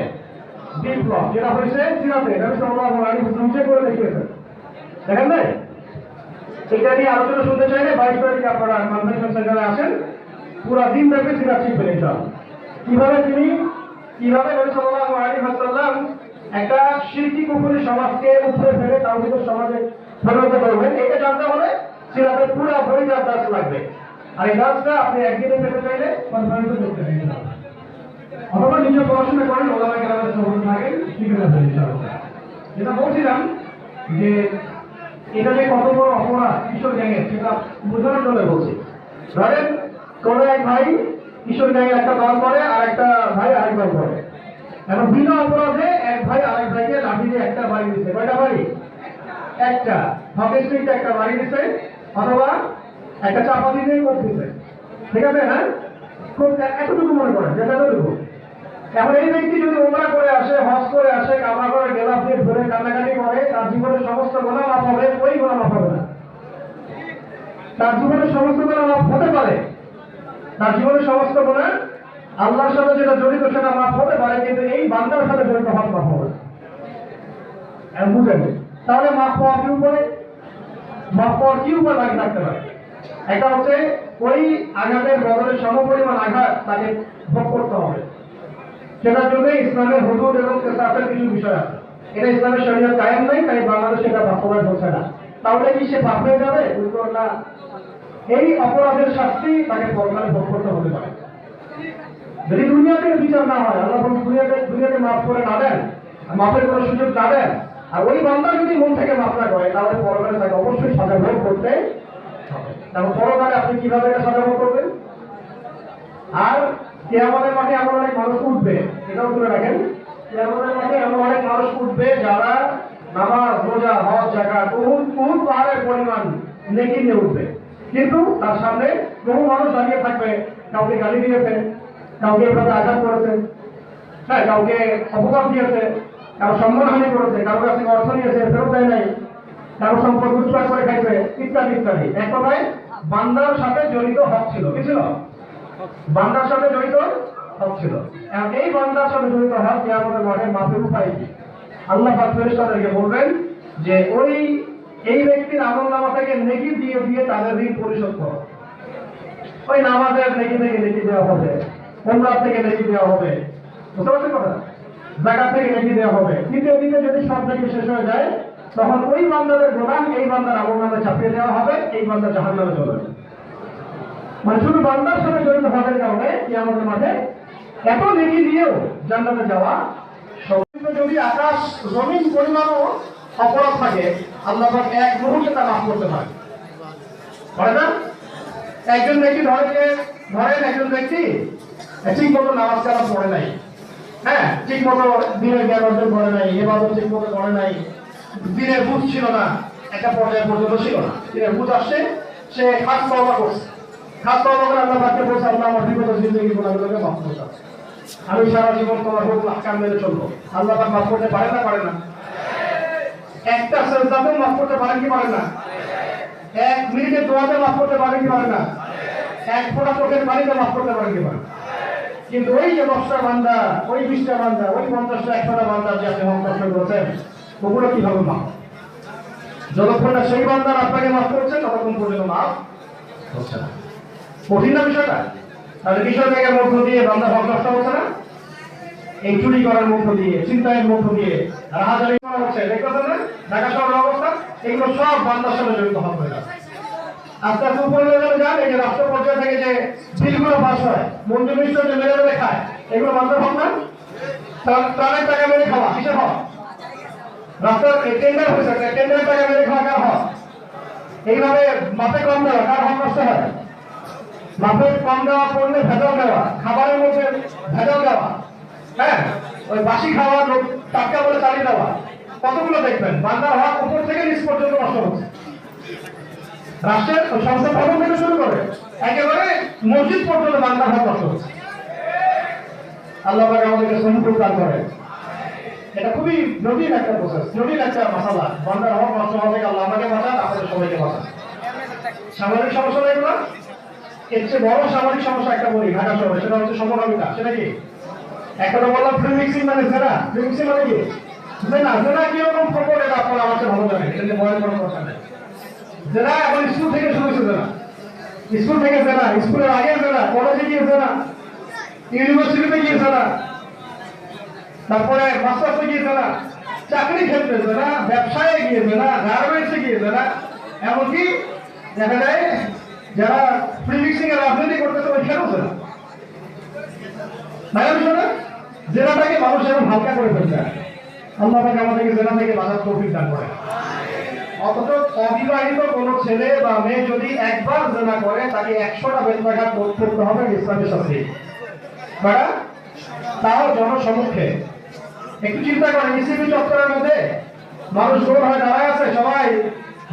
বিপ্লব। যেটা হয়েছে সিরাতে নবী সাল্লাল্লাহু আলাইহি ওয়াসাল্লাম যে করে দেখিয়েছেন, দেখেন নাই? এটা নিয়ে আলোচনা শুনতে চাইলে 22 তারিখে আপনারা কনভেনশন সেন্টারে আসেন, পুরো দিন ব্যাপী সিরাত শিখবেন ইনশাআল্লাহ। কিভাবে নবী সাল্লাল্লাহু আলাইহি ওয়াসাল্লাম একটা শিরকি কুফরি সমাজকে উপরে ফেলে তাওহীদের সমাজে পরিণত করবেন, এটা জানতে হলে সিরাতের পুরো বই জানতে লাগবে। আর এই কাজটা আপনি একদিনে পেতে চাইলে কনফারেন্সে দেখতে পারেন, অথবা নিজে পড়াশোনা করেন, ওলামা কেরামের সহযোগিতা থাকেন, শিখে নেবেন ইনশাআল্লাহ। যেটা বলছিলাম যে এটা যে কত বড় অপরাধ কিশোর গ্যাংয়ের, সেটা বোঝানোর জন্য বলছি। ধরেন কোন এক ভাই কিশোর গ্যাংয়ের একটা দল করে, আর একটা ভাই আরেক দল করে। এখন বিনা অপরাধে এক ভাই আরেক ভাইকে লাঠি দিয়ে একটা বাড়ি দিচ্ছে। কয়টা বাড়ি? একটা। হকি স্টিক একটা বাড়ি দিচ্ছে, অথবা একটা চাপাতি দিয়ে কোপ দিচ্ছে। ঠিক আছে না? খুব এতটুকু মনে করেন, যেটাটুকু। এখন এই ব্যক্তি যদি ওমরা করে আসে, হজ করে আসে, কামরা করে গেলাপ দিয়ে ধরে কান্নাকাটি করে, তার জীবনের সমস্ত গুনাহ মাফ হবে? ওই গুনাহ মাফ হবে না। তার জীবনের সমস্ত গুনাহ মাফ হতে পারে, তার জীবনের সমস্ত গুনাহ আল্লাহর সাথে যেটা জড়িত সেটা মাফ হতে পারে, কিন্তু এই বান্দার সাথে জড়িত হক মাফ হবে না। বুঝেন? তাহলে মাফ হওয়ার কি উপায়? মাফ হওয়ার কি উপায় বাকি থাকতে পারে? একটা হচ্ছে ওই আঘাতের বদলে সমপরিমাণ আঘাত তাকে ভোগ করতে হবে। সেটার জন্য ইসলামের হুদুদ এবং কিসাসের কিছু বিষয় আছে। এটা ইসলামের শরীয়ত কায়েম নাই, তাই বাংলাদেশে এটা বাস্তবায়ন হচ্ছে না। তাহলে কি সে পাপ হয়ে যাবে? উত্তর না। এই অপরাধের শাস্তি তাকে পরকালে ভোগ করতে হতে পারে। যদি দুনিয়াতে বিচার না হয়, আল্লাহ দুনিয়াতে মাফ করে না দেন, মাফের কোনো সুযোগ না দেন, আর ওই বান্দা যদি মন থেকে মাফ না করে, তাহলে পরকালে তাকে অবশ্যই সাজা ভোগ করতে হবে। তারপর পরকালে আপনি কিভাবে এটা সাজা ভোগ করবেন? আর কিয়ামতের মাঠে এমন অনেক মানুষ উঠবে, এটাও তুলে রাখেন। কিয়ামতের মাঠে এমন অনেক মানুষ উঠবে যারা নামাজ, রোজা, হজ, যাকাত, উহুদ পাহাড়ের পরিমাণ নেকি নিয়ে উঠবে, কিন্তু তার সামনে বহু মানুষ দাঁড়িয়ে থাকবে। কাউকে গালি দিয়েছে, কাউকে এভাবে আঘাত করেছে, হ্যাঁ, কাউকে অপবাদ দিয়েছে, কারো সম্মানহানি করেছে, কারো কাছ থেকে অর্থ নিয়েছে, ফেরত দেয় নাই, কারো সম্পদ লুটপাট করে খাইছে, ইত্যাদি ইত্যাদি। এক কথায় বান্দার সাথে জড়িত হক ছিল। কি ছিল? বান্দার সাথে জড়িত হক ছিল। এই বান্দার সাথে জড়িত হক কিয়ামতের মাঠে মাফের উপায় কি? আল্লাহ পাক ফেরেশতাদেরকে বলবেন যে এই ব্যক্তির আমলনামা থেকে নেকি দিয়ে দিয়ে তাদের ঋণ পরিশোধ করো। ওই নামাজের নেকি থেকে নেকি দেওয়া হবে, উমরা থেকে নেকি দেওয়া হবে, বুঝতে পারছেন কথা? যাকাত থেকে নেকি দেওয়া হবে। তৃতীয় দিকে যদি সব নেকি শেষ হয়ে যায়, তখন ওই বান্দাদের গোলাম এই বান্দার আমলনামা চাপিয়ে দেওয়া হবে, এই বান্দা জাহান্নামে চলে যাবে। মানে শুধু বান্দার সাথে জড়িত হওয়ার কারণে কিয়ামতের মাঠে এত নেকি দিয়েও জান্নাতে যাওয়া সম্ভব। যদি আকাশ জমিন পরিমাণও অপরাধ থাকে, আল্লাহ পাক এক মুহূর্তে তা মাফ করতে পারে। হয় না? একজন ব্যক্তি ধরেন একজন ব্যক্তি ঠিক মতো নামাজ কালাম পড়ে নাই, হ্যাঁ, ঠিক মতো দিনের জ্ঞান অর্জন করে নাই, ইবাদত ঠিক মতো করে নাই, দিনের বুঝ ছিল না, একটা পর্যায়ে পর্যন্ত ছিল না, দিনের বুঝ আসছে, সে খাস তওবা করছে। খাস তওবা করে আল্লাহ পাককে বলছে, আল্লাহ আমার বিগত জিন্দেগি গুনাহগুলোকে মাফ করে দাও, আমি সারা জীবন তোমার হুকুম আহকাম মেনে চলবো। আল্লাহ পাক মাফ করতে পারেন না? পারেন না? একটা সেজদাতেও মাফ করতে পারেন কি পারেন না? এক মিনিটের দোয়াতে মাফ করতে পারেন কি পারেন না? এক ফোঁটা চোখের পানিতে মাফ করতে পারেন কি পারেন? কিন্তু ওই যে 10টা বান্দা, ওই 20টা বান্দা, ওই 50টা 100টা বান্দা যে আপনি হক নষ্ট করেছেন, ওগুলো কিভাবে মাফ? যতক্ষণ না সেই বান্দার আপনাকে মাফ করছেন, ততক্ষণ পর্যন্ত মাফ হচ্ছে না। কঠিন না বিষয়টা? তাহলে কিশোর গ্যাংয়ের মধ্য দিয়ে বান্দা হক নষ্ট হচ্ছে না? এই চুরি করার মধ্য দিয়ে, চিন্তায়ের মধ্য দিয়ে রাহাজানি করা হচ্ছে, দেখতেছেন না ঢাকা শহরের অবস্থা? এগুলো সব বান্দার সাথে জড়িত হক হয়ে যাচ্ছে। আস্তে আস্তে উপরে লেভেলে যান, এই যে রাষ্ট্র পর্যায়ে থেকে যে বিলগুলো পাস হয়, মন্ত্রী মিনিস্টার যে মেরে মেরে খায়, এগুলো বান্দার হক না? প্রাণের টাকা মেরে খাওয়া কিসের হক? রাস্তার টেন্ডার হয়েছে, টেন্ডারের টাকা মেরে খাওয়া কার হক? এইভাবে মাপে কম দেওয়া কার হক নষ্ট হয়? মাপে কম দেওয়া, পণ্যে ভেজাল দেওয়া, খাবারের মধ্যে ভেজাল দেওয়া, হ্যাঁ, ওই বাসি খাওয়া, টাটকা বলে চালিয়ে দেওয়া, কতগুলো দেখবেন বান্দার হক উপর থেকে নিচ পর্যন্ত নষ্ট হচ্ছে। রাষ্ট্রের সংসদ ভবন থেকে শুরু করে একেবারে মসজিদ পর্যন্ত বাংলা ভাষা নষ্ট হচ্ছে। আল্লাহ পাক আমাদেরকে সহিষ্ণুতা দান করে। এটা খুবই জটিল একটা প্রসেস, জটিল একটা মশালা। বান্দার হক নষ্ট হওয়া থেকে আল্লাহ আমাকে বাঁচান, আপনাদের সবাইকে বাঁচান। সামাজিক সমস্যা এগুলো, এর চেয়ে বড় সামাজিক সমস্যা একটা বলি ঢাকা শহরে, সেটা হচ্ছে সমকামিতা। সেটা কি? একটা তো বললাম প্রিমিক্সিং মানে জেনা, প্রিমিক্সিং মানে কি? জেনা। জেনা কিরকম খবর এটা আপনারা আমার চেয়ে ভালো জানেন, এটা নিয়ে বয়ান করার কথা নেই। জেনা এখন স্কুল থেকে শুরু হয়েছে। জেনা স্কুল থেকে জেনা, স্কুলের আগে জেনা, কলেজে গিয়ে জেনা, ইউনিভার্সিটিতে গিয়ে জেনা, তারপরে মাস্টার্সে গিয়ে জেনা, চাকরি ক্ষেত্রে জেনা, ব্যবসায় গিয়ে জেনা, গার্মেন্টসে গিয়ে জেনা, এমনকি দেখা যায় যারা প্রিমিক্সিং এর রাজনীতি করতেছে ওইখানেও জেনা। তাই আমি শোনা জেনাটাকে মানুষ এখন হালকা করে ফেলছে। আল্লাহ পাক আমাদেরকে জেনা থেকে বাঁচার তৌফিক দান করে। অথচ অবিবাহিত কোনো ছেলে বা মেয়ে যদি একবার জেনা করে তাকে 100টা বেত্রাঘাত করতে হবে ইসলামের শাস্তি। তাও জনসমক্ষে। একটু চিন্তা করেন, ইসিবি চত্বরের মধ্যে মানুষ গোল হয়ে দাঁড়ায় আছে, সবাই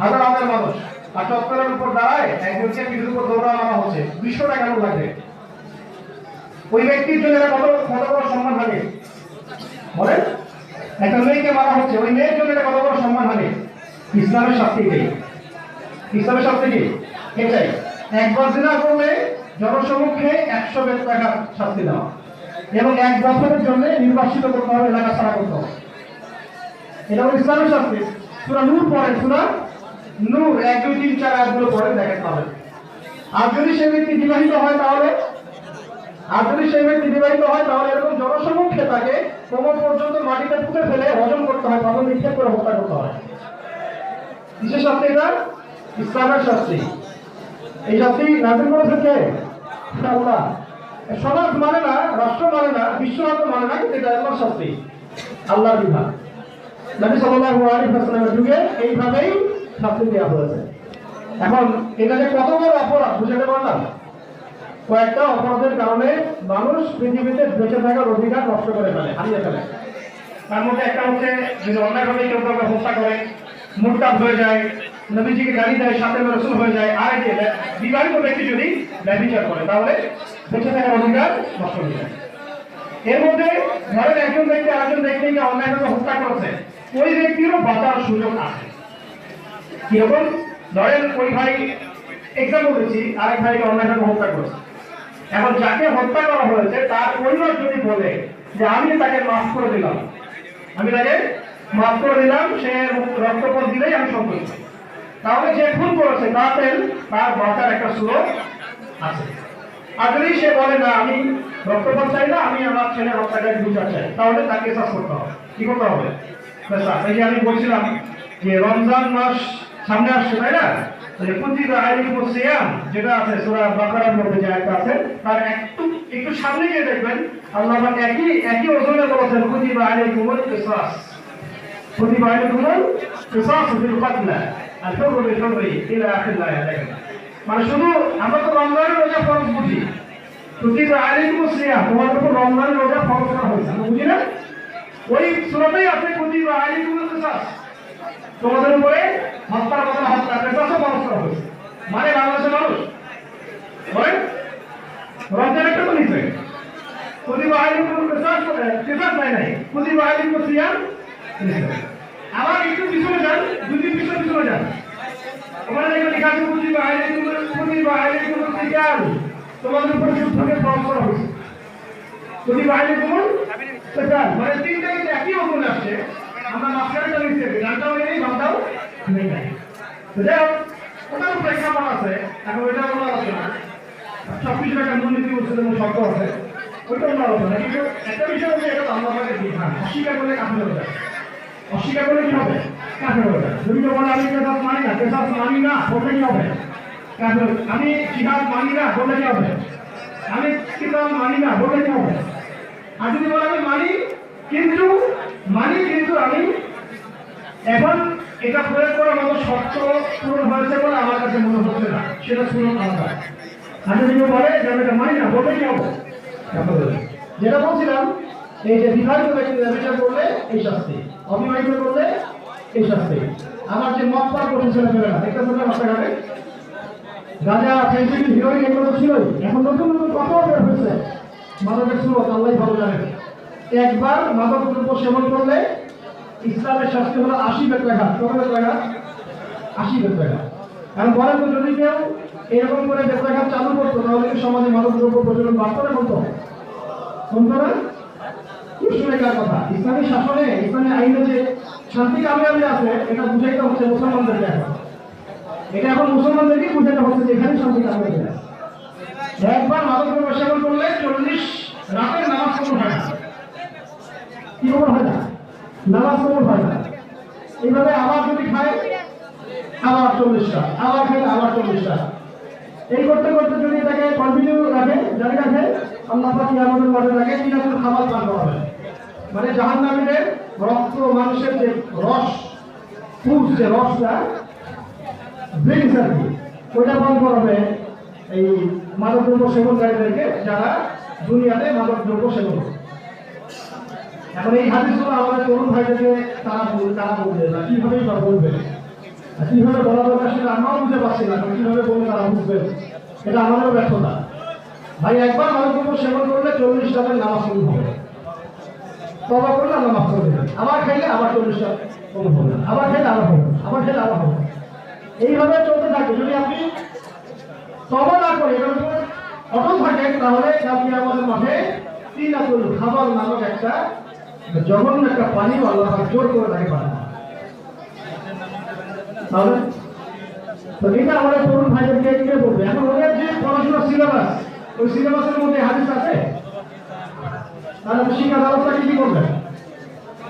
হাজার হাজার মানুষ, আর চত্বরের উপর দাঁড়ায় একজনকে পিঠের উপর দৌড়া নামা হচ্ছে। দৃশ্যটা কেমন লাগে? ওই ব্যক্তির জন্য কত কত বড় সম্মান হানি বলেন। একটা মেয়েকে মারা হচ্ছে, ওই মেয়ের জন্য কত বড় সম্মান হানি। ইসলামের শাস্তি কি? ইসলামের শাস্তি কি? এটাই, একবার জিনা করলে জনসমক্ষে 100 বেত্রাঘাত শাস্তি দেওয়া এবং 1 বছরের জন্য নির্বাসিত করতে হবে, এলাকা ছাড়া করতে হবে। এটা হলো ইসলামের শাস্তি। সূরা নূর পড়ে, সূরা নূর 1, 2, 3, 4 আয়াতগুলো পড়ে দেখেন পাবেন। আর যদি সেই ব্যক্তি বিবাহিত হয় তাহলে এরকম জনসমক্ষে তাকে কোমর পর্যন্ত মাটিতে পুঁতে ফেলে হজম করতে হয়, পাথর নিক্ষেপ করে হত্যা করতে হয়। কিসের শাস্তি এটা? ইসলামের শাস্তি। এই শাস্তি নাযিল করেছেন কে? আল্লাহ। সমাজ মানে না, রাষ্ট্র মানে না, বিশ্বরাষ্ট্র মানে না, কিন্তু এটা আল্লাহর শাস্তি, আল্লাহর বিধান। নবী সাল্লাল্লাহু আলাইহি ওয়াসাল্লামের যুগে এইভাবেই শাস্তি দেওয়া হয়েছে। এখন এটা যে কত বড় অপরাধ বুঝাতে পারলাম। কয়েকটা অপরাধের কারণে মানুষ পৃথিবীতে বেঁচে থাকার অধিকার নষ্ট করে ফেলে, হারিয়ে ফেলে। তার মধ্যে একটা হচ্ছে যদি অন্যায়ভাবে কেউ কাউকে হত্যা করে, মুরতাদ হয়ে যায়, নবীজিকে গালি দেয়, সাথে রাসূল হয়ে যায়। আর এই বিবাহিত ব্যক্তি যদি ব্যভিচার করে তাহলে বেঁচে থাকার অধিকার নষ্ট হয়ে যায়। এর মধ্যে ধরেন একজন ব্যক্তি আরেকজন ব্যক্তিকে অন্যায়ভাবে হত্যা করেছে, ওই ব্যক্তিরও বাঁচার সুযোগ আছে। কিরকম? ধরেন ওই ভাই, এক্সাম্পল দিচ্ছি, আরেক ভাইকে অন্যায়ভাবে হত্যা করেছে। এখন যাকে হত্যা করা হয়েছে তার পরিবার যদি বলে যে আমি তাকে মাফ করে দিলাম, সে রক্তপাত দিলেই আমি সন্তুষ্ট, তাহলে যে খুন করেছে তার বাঁচার একটা সুযোগ আছে। আর যদি সে বলে না আমি রক্তপাত চাই না, আমি আমার ছেলের হত্যাকারী বিচার চাই, তাহলে তাকে কেসাস করতে হবে। কি করতে হবে? এই যে আমি বলছিলাম যে রমজান মাস সামনে আসছে, তাই না? কুতিবা আলাইকুমুস সিয়াম যেটা আছে সূরা বাকারার মধ্যে যে আয়াত আছে, তার একটু সামনে গিয়ে দেখবেন আল্লাহ পাক একই ওজনে বলেছেন কুতিবা আলাইকুমুল কিসাস, কুতিবা আলাইকুমুল কিসাস ফিল কতল আল-হুররু বিল-হুররি ইলা আখির আয়াত। মানে শুধু আমরা তো রমজানের রোজা ফরজ বুঝি, কুতিবা আলাইকুমুস সিয়াম তোমাদের উপর রমজানের রোজা ফরজ করা হয়েছে, আমরা বুঝি না? ওই সূরাতেই আছে কুতিবা আলাইকুমুল কিসাস, তোমাদের উপরে হত্যার কথা হত্যা কেসাসও ফরজ করা হয়েছে। মানে বাংলাদেশের মানুষ বলেন রমজান একটা তো নিচ্ছে, কুতিবা আলাইকুমুল কিসাস নাই, কুতিবা আলাইকুমুস সিয়াম। আবার একটু পিছনে যান, 2 দিন পিছনে যান, ওখানে দেখবেন লেখা আছে কুতিবা আলাইকুমুল কিতাল, তোমাদের উপর যুদ্ধকে ফরজ করা হয়েছে। কুতিবা আলাইকুমুল কিতাল মানে তিনটা কিন্তু একই ওজনে আসছে। আমরা মাসখানেকটা নিচ্ছে, গানটাও নেই, গানটাও নেই। যাই হোক, ওটার প্রেক্ষাপট আছে। এখন ওইটা কোনো আলোচনা, সবকিছু একটা মূলনীতি বলছে, শব্দ আছে, ওইটা অন্য আলোচনা। কিন্তু একটা বিষয় হচ্ছে এটা আল্লাহ পাকের বিধান, অস্বীকার করলে কাফের হয়ে যায়। অস্বীকার করলে কি হবে? কাফের হয়ে যায়। যদি বলে আমি কেসাস মানি না, বললে কি হবে? কাফের। আমি জিহাদ মানি না, বললে কি হবে? আমি কিতাব মানি না, বললে কি হবে? আর যদি বলে আমি মানি কিন্তু আমি এখন এটা প্রয়োগ করার মতো শর্ত পূরণ হয়েছে বলে আমার কাছে মনে হচ্ছে না, সেটা পূরণ আলাদা। আর যদি বলে যে আমি এটা মানি না, বলতে কি হবে? যেটা বলছিলাম, এই যে বিবাহিত ব্যক্তি ব্যবচার করলে এই শাস্তি, অবিবাহিত করলে এই শাস্তি। আমার যে মত পার করছে ছেলে ফেলে না, দেখতে পাবেন রাস্তাঘাটে গাঁজা ফেন্সিডিল হিরোইন এগুলো ছিল। এখন নতুন নতুন কত বের হয়েছে মাদকের সুরত, আল্লাহ ভালো জানে। একবার মাদক দ্রব্য সেবন করলে ইসলামের শাস্তি হলো 80 বেত্রাঘাত। কত বেত্রাঘাত? 80 বেত্রাঘাত। কারণ বলেন তো, যদি কেউ এরকম করে বেত্রাঘাত চালু করতো তাহলে কি সমাজে মাদক দ্রব্য প্রচলন বাড়তো না কমতো? কমতো না? কি শুনে কার কথা? ইসলামী শাসনে, ইসলামী আইনে যে শান্তি কামিয়াবি আছে, এটা বুঝাইতে হচ্ছে মুসলমানদেরকে। এটা এখন মুসলমানদেরকে বুঝাতে হচ্ছে যে এখানে শান্তি কামিয়াবি আছে। একবার মাদক দ্রব্য সেবন করলে 40 রাতের নামাজ কবুল হয় না। কি কবুল হয় না? নামাজ কবুল হয় না। এইভাবে আবার যদি খায় আবার 40টা, আবার খায় আবার 40টা। এই করতে করতে যদি এটাকে কন্টিনিউ রাখে, জারি রাখে, আল্লাহ পাক কিয়ামতের মাঠে রাখে 3 রাতের খাবার পান করাবে। মানে জাহান্নামীদের রক্ত, মানুষের যে রস, পুষ যে রসটা ড্রিঙ্কস আর কি, ওইটা পান করাবে এই মাদক দ্রব্য সেবনকারীদেরকে, যারা দুনিয়াতে মাদক দ্রব্য সেবন করে। এখন এই হাদিসগুলো আমাদের তরুণ ভাইদেরকে তারা বলবে না, কিভাবেই বা বলবে, কিভাবে বলা দরকার সেটা আমরাও বুঝতে পারছি না। কিভাবে বলবে তারা বুঝবে, এটা আমাদেরও ব্যর্থতা। ভাই, একবার মাদক দ্রব্য সেবন করলে 40 রাতের নামাজ কবুল হবে। তওবা করলে আল্লাহ মাফ করে দেবেন। আবার খাইলে আবার 40টা কবুল হবে, আবার খাইলে আবার হবে, আবার খাইলে আবার হবে। এইভাবে চলতে থাকে। যদি আপনি তওবা না করে এটার উপর অটল থাকেন, তাহলে আপনি আমাদের মাঠে 3 রাতের খাবার নামক একটা জঘন্য একটা পানি আল্লাহ জোর করে তাকে পান। তাহলে তো এটা আমাদের তরুণ ভাইদেরকে কে বলবে? এখন ওদের যে পড়াশোনার সিলেবাস, ওই সিলেবাসের মধ্যে হাদিস আছে, তাহলে শিক্ষা ব্যবস্থা কি করবে?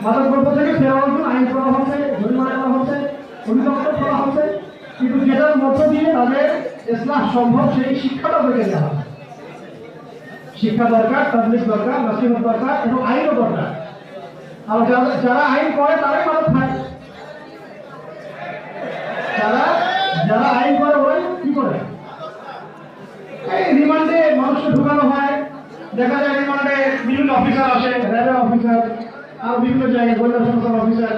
মাদক দ্রব্য থেকে ফেরানোর জন্য আইন করা হচ্ছে, জরিমানা করা হচ্ছে, অধিদপ্তর করা হচ্ছে, কিন্তু যেটার মধ্য দিয়ে তাদের ইসলাহ সম্ভব সেই শিক্ষাটা বেড়ে দেওয়া হবে। শিক্ষা দরকার, তাবলীগ দরকার, নসিহত দরকার এবং আইনও দরকার। আর যারা আইন করে তারাই মাদক খায়। যারা আইন করে ওরাই কি করে? এই রিমান্ডে মানুষকে ঢুকানো হয়, দেখা যায় রিমান্ডে বিভিন্ন অফিসার আসে, র্যাবের অফিসার, আর বিভিন্ন জায়গায় গোয়েন্দা সংস্থার অফিসার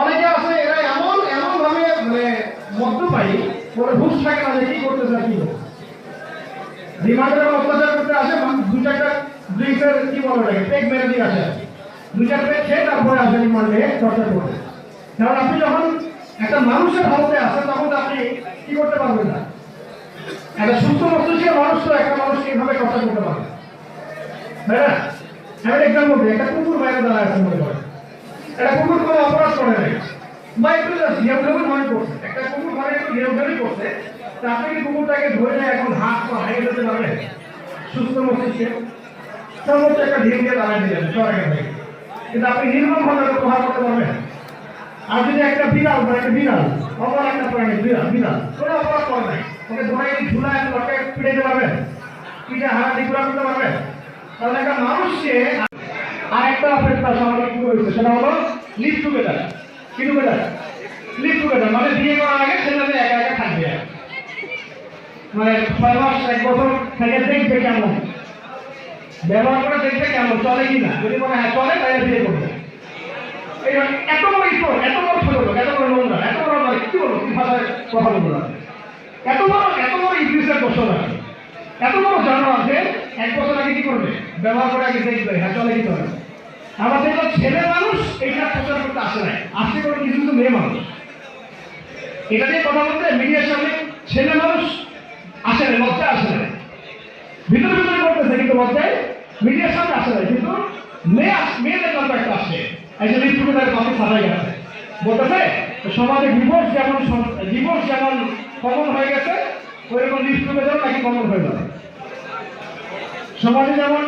অনেকে আছে। এরা এমন ভাবে মানে মদ্যপায়ী, ওরা হুঁশ থাকে না যে কি করতেছে কি। রিমান্ডে অত্যাচার করতে আসে, 2-4টা ড্রিঙ্কসের কি বলে ওটাকে পেক মেরে দিয়ে আসে, 2-4 পেক খেয়ে তারপরে আসে রিমান্ডে টর্চার করতে। কারণ আপনি যখন একটা মানুষের হালতে আসেন তখন আপনি কি করতে পারবেন না। একটা সুস্থ মস্তিষ্কের মানুষ তো একটা মানুষকে এইভাবে টর্চার করতে পারবে, তাই না? আমি এক্সাম্পল দিই, একটা কুকুর বাইরে দাঁড়ায় আছে, মনে করেন একটা কুকুর কোনো অপরাধ করে নাই, বা একটু ঘেউ মনে করছে, একটা কুকুর ঘরে একটু ঘেউ করছে, তা আপনি কি কুকুরটাকে ধরে এখন হাত বা হারিয়ে যেতে পারবেন? সুস্থ মস্তিষ্কে সর্বোচ্চ একটা ঢিল দিয়ে দাঁড়ায় দিলেন সরকার থেকে, কিন্তু আপনি নির্মম ভাবে প্রহার করতে পারবেন? আর যদি একটা বিড়াল বা একটা বিড়াল, অপরাধ একটা প্রাণী, বিড়াল কোনো অপরাধ করে নাই, ওকে ধরে ঝুলায় লটকে পিটাইতে পারবেন? পিঠে হারা দিগুলা করতে পারবেন? তাহলে একটা মানুষকে আরেকটা ফেরত সমাজে কি করেছে, সেটা হলো লিভ টুগেদার। কি টুগেদার? লিভ টুগেদার মানে বিয়ে করার আগে ছেলেদের একা একা থাকবে, মানে 6 মাস 1 বছর থেকে দেখবে কেমন ব্যবহার করে, দেখবে কেমন চলে কিনা। যদি মনে হয় চলে তাহলে বিয়ে করবে। এত বড় ইস্যু, এত বড় ছোট লোক, এত বড় নোংরা, এত বড় কি বলবো, কি ভাষায় কথা বলবো না, এত বড় ইংলিশের দর্শন আছে, এত বড় জানো আছে, 1 বছর আগে কি করবে? ব্যবহার করে আগে দেখবে হ্যাঁ চলে কি চলে। আবার দেখলো ছেলে মানুষ এইটা প্রচার করতে আসে নাই, আসতে করে কিছু কিছু মেয়ে মানুষ এটা নিয়ে কথা বলতে মিডিয়ার সামনে ছেলে মানুষ আসে না, লজ্জা আসে না, ভিতরে করতেছে কিন্তু লজ্জায় মিডিয়ার সামনে আসে না, কিন্তু মেয়েদের লজ্জা একটা আসছে। এই যে লিপ্ট টুগেদার কপি ছাড়াই গেছে, বলতেছে সমাজে ডিভোর্স যেমন কমন হয়ে গেছে, ওইরকম লিপ্ট টুগেদার নাকি কমন হয়ে যাবে। সমাজে যেমন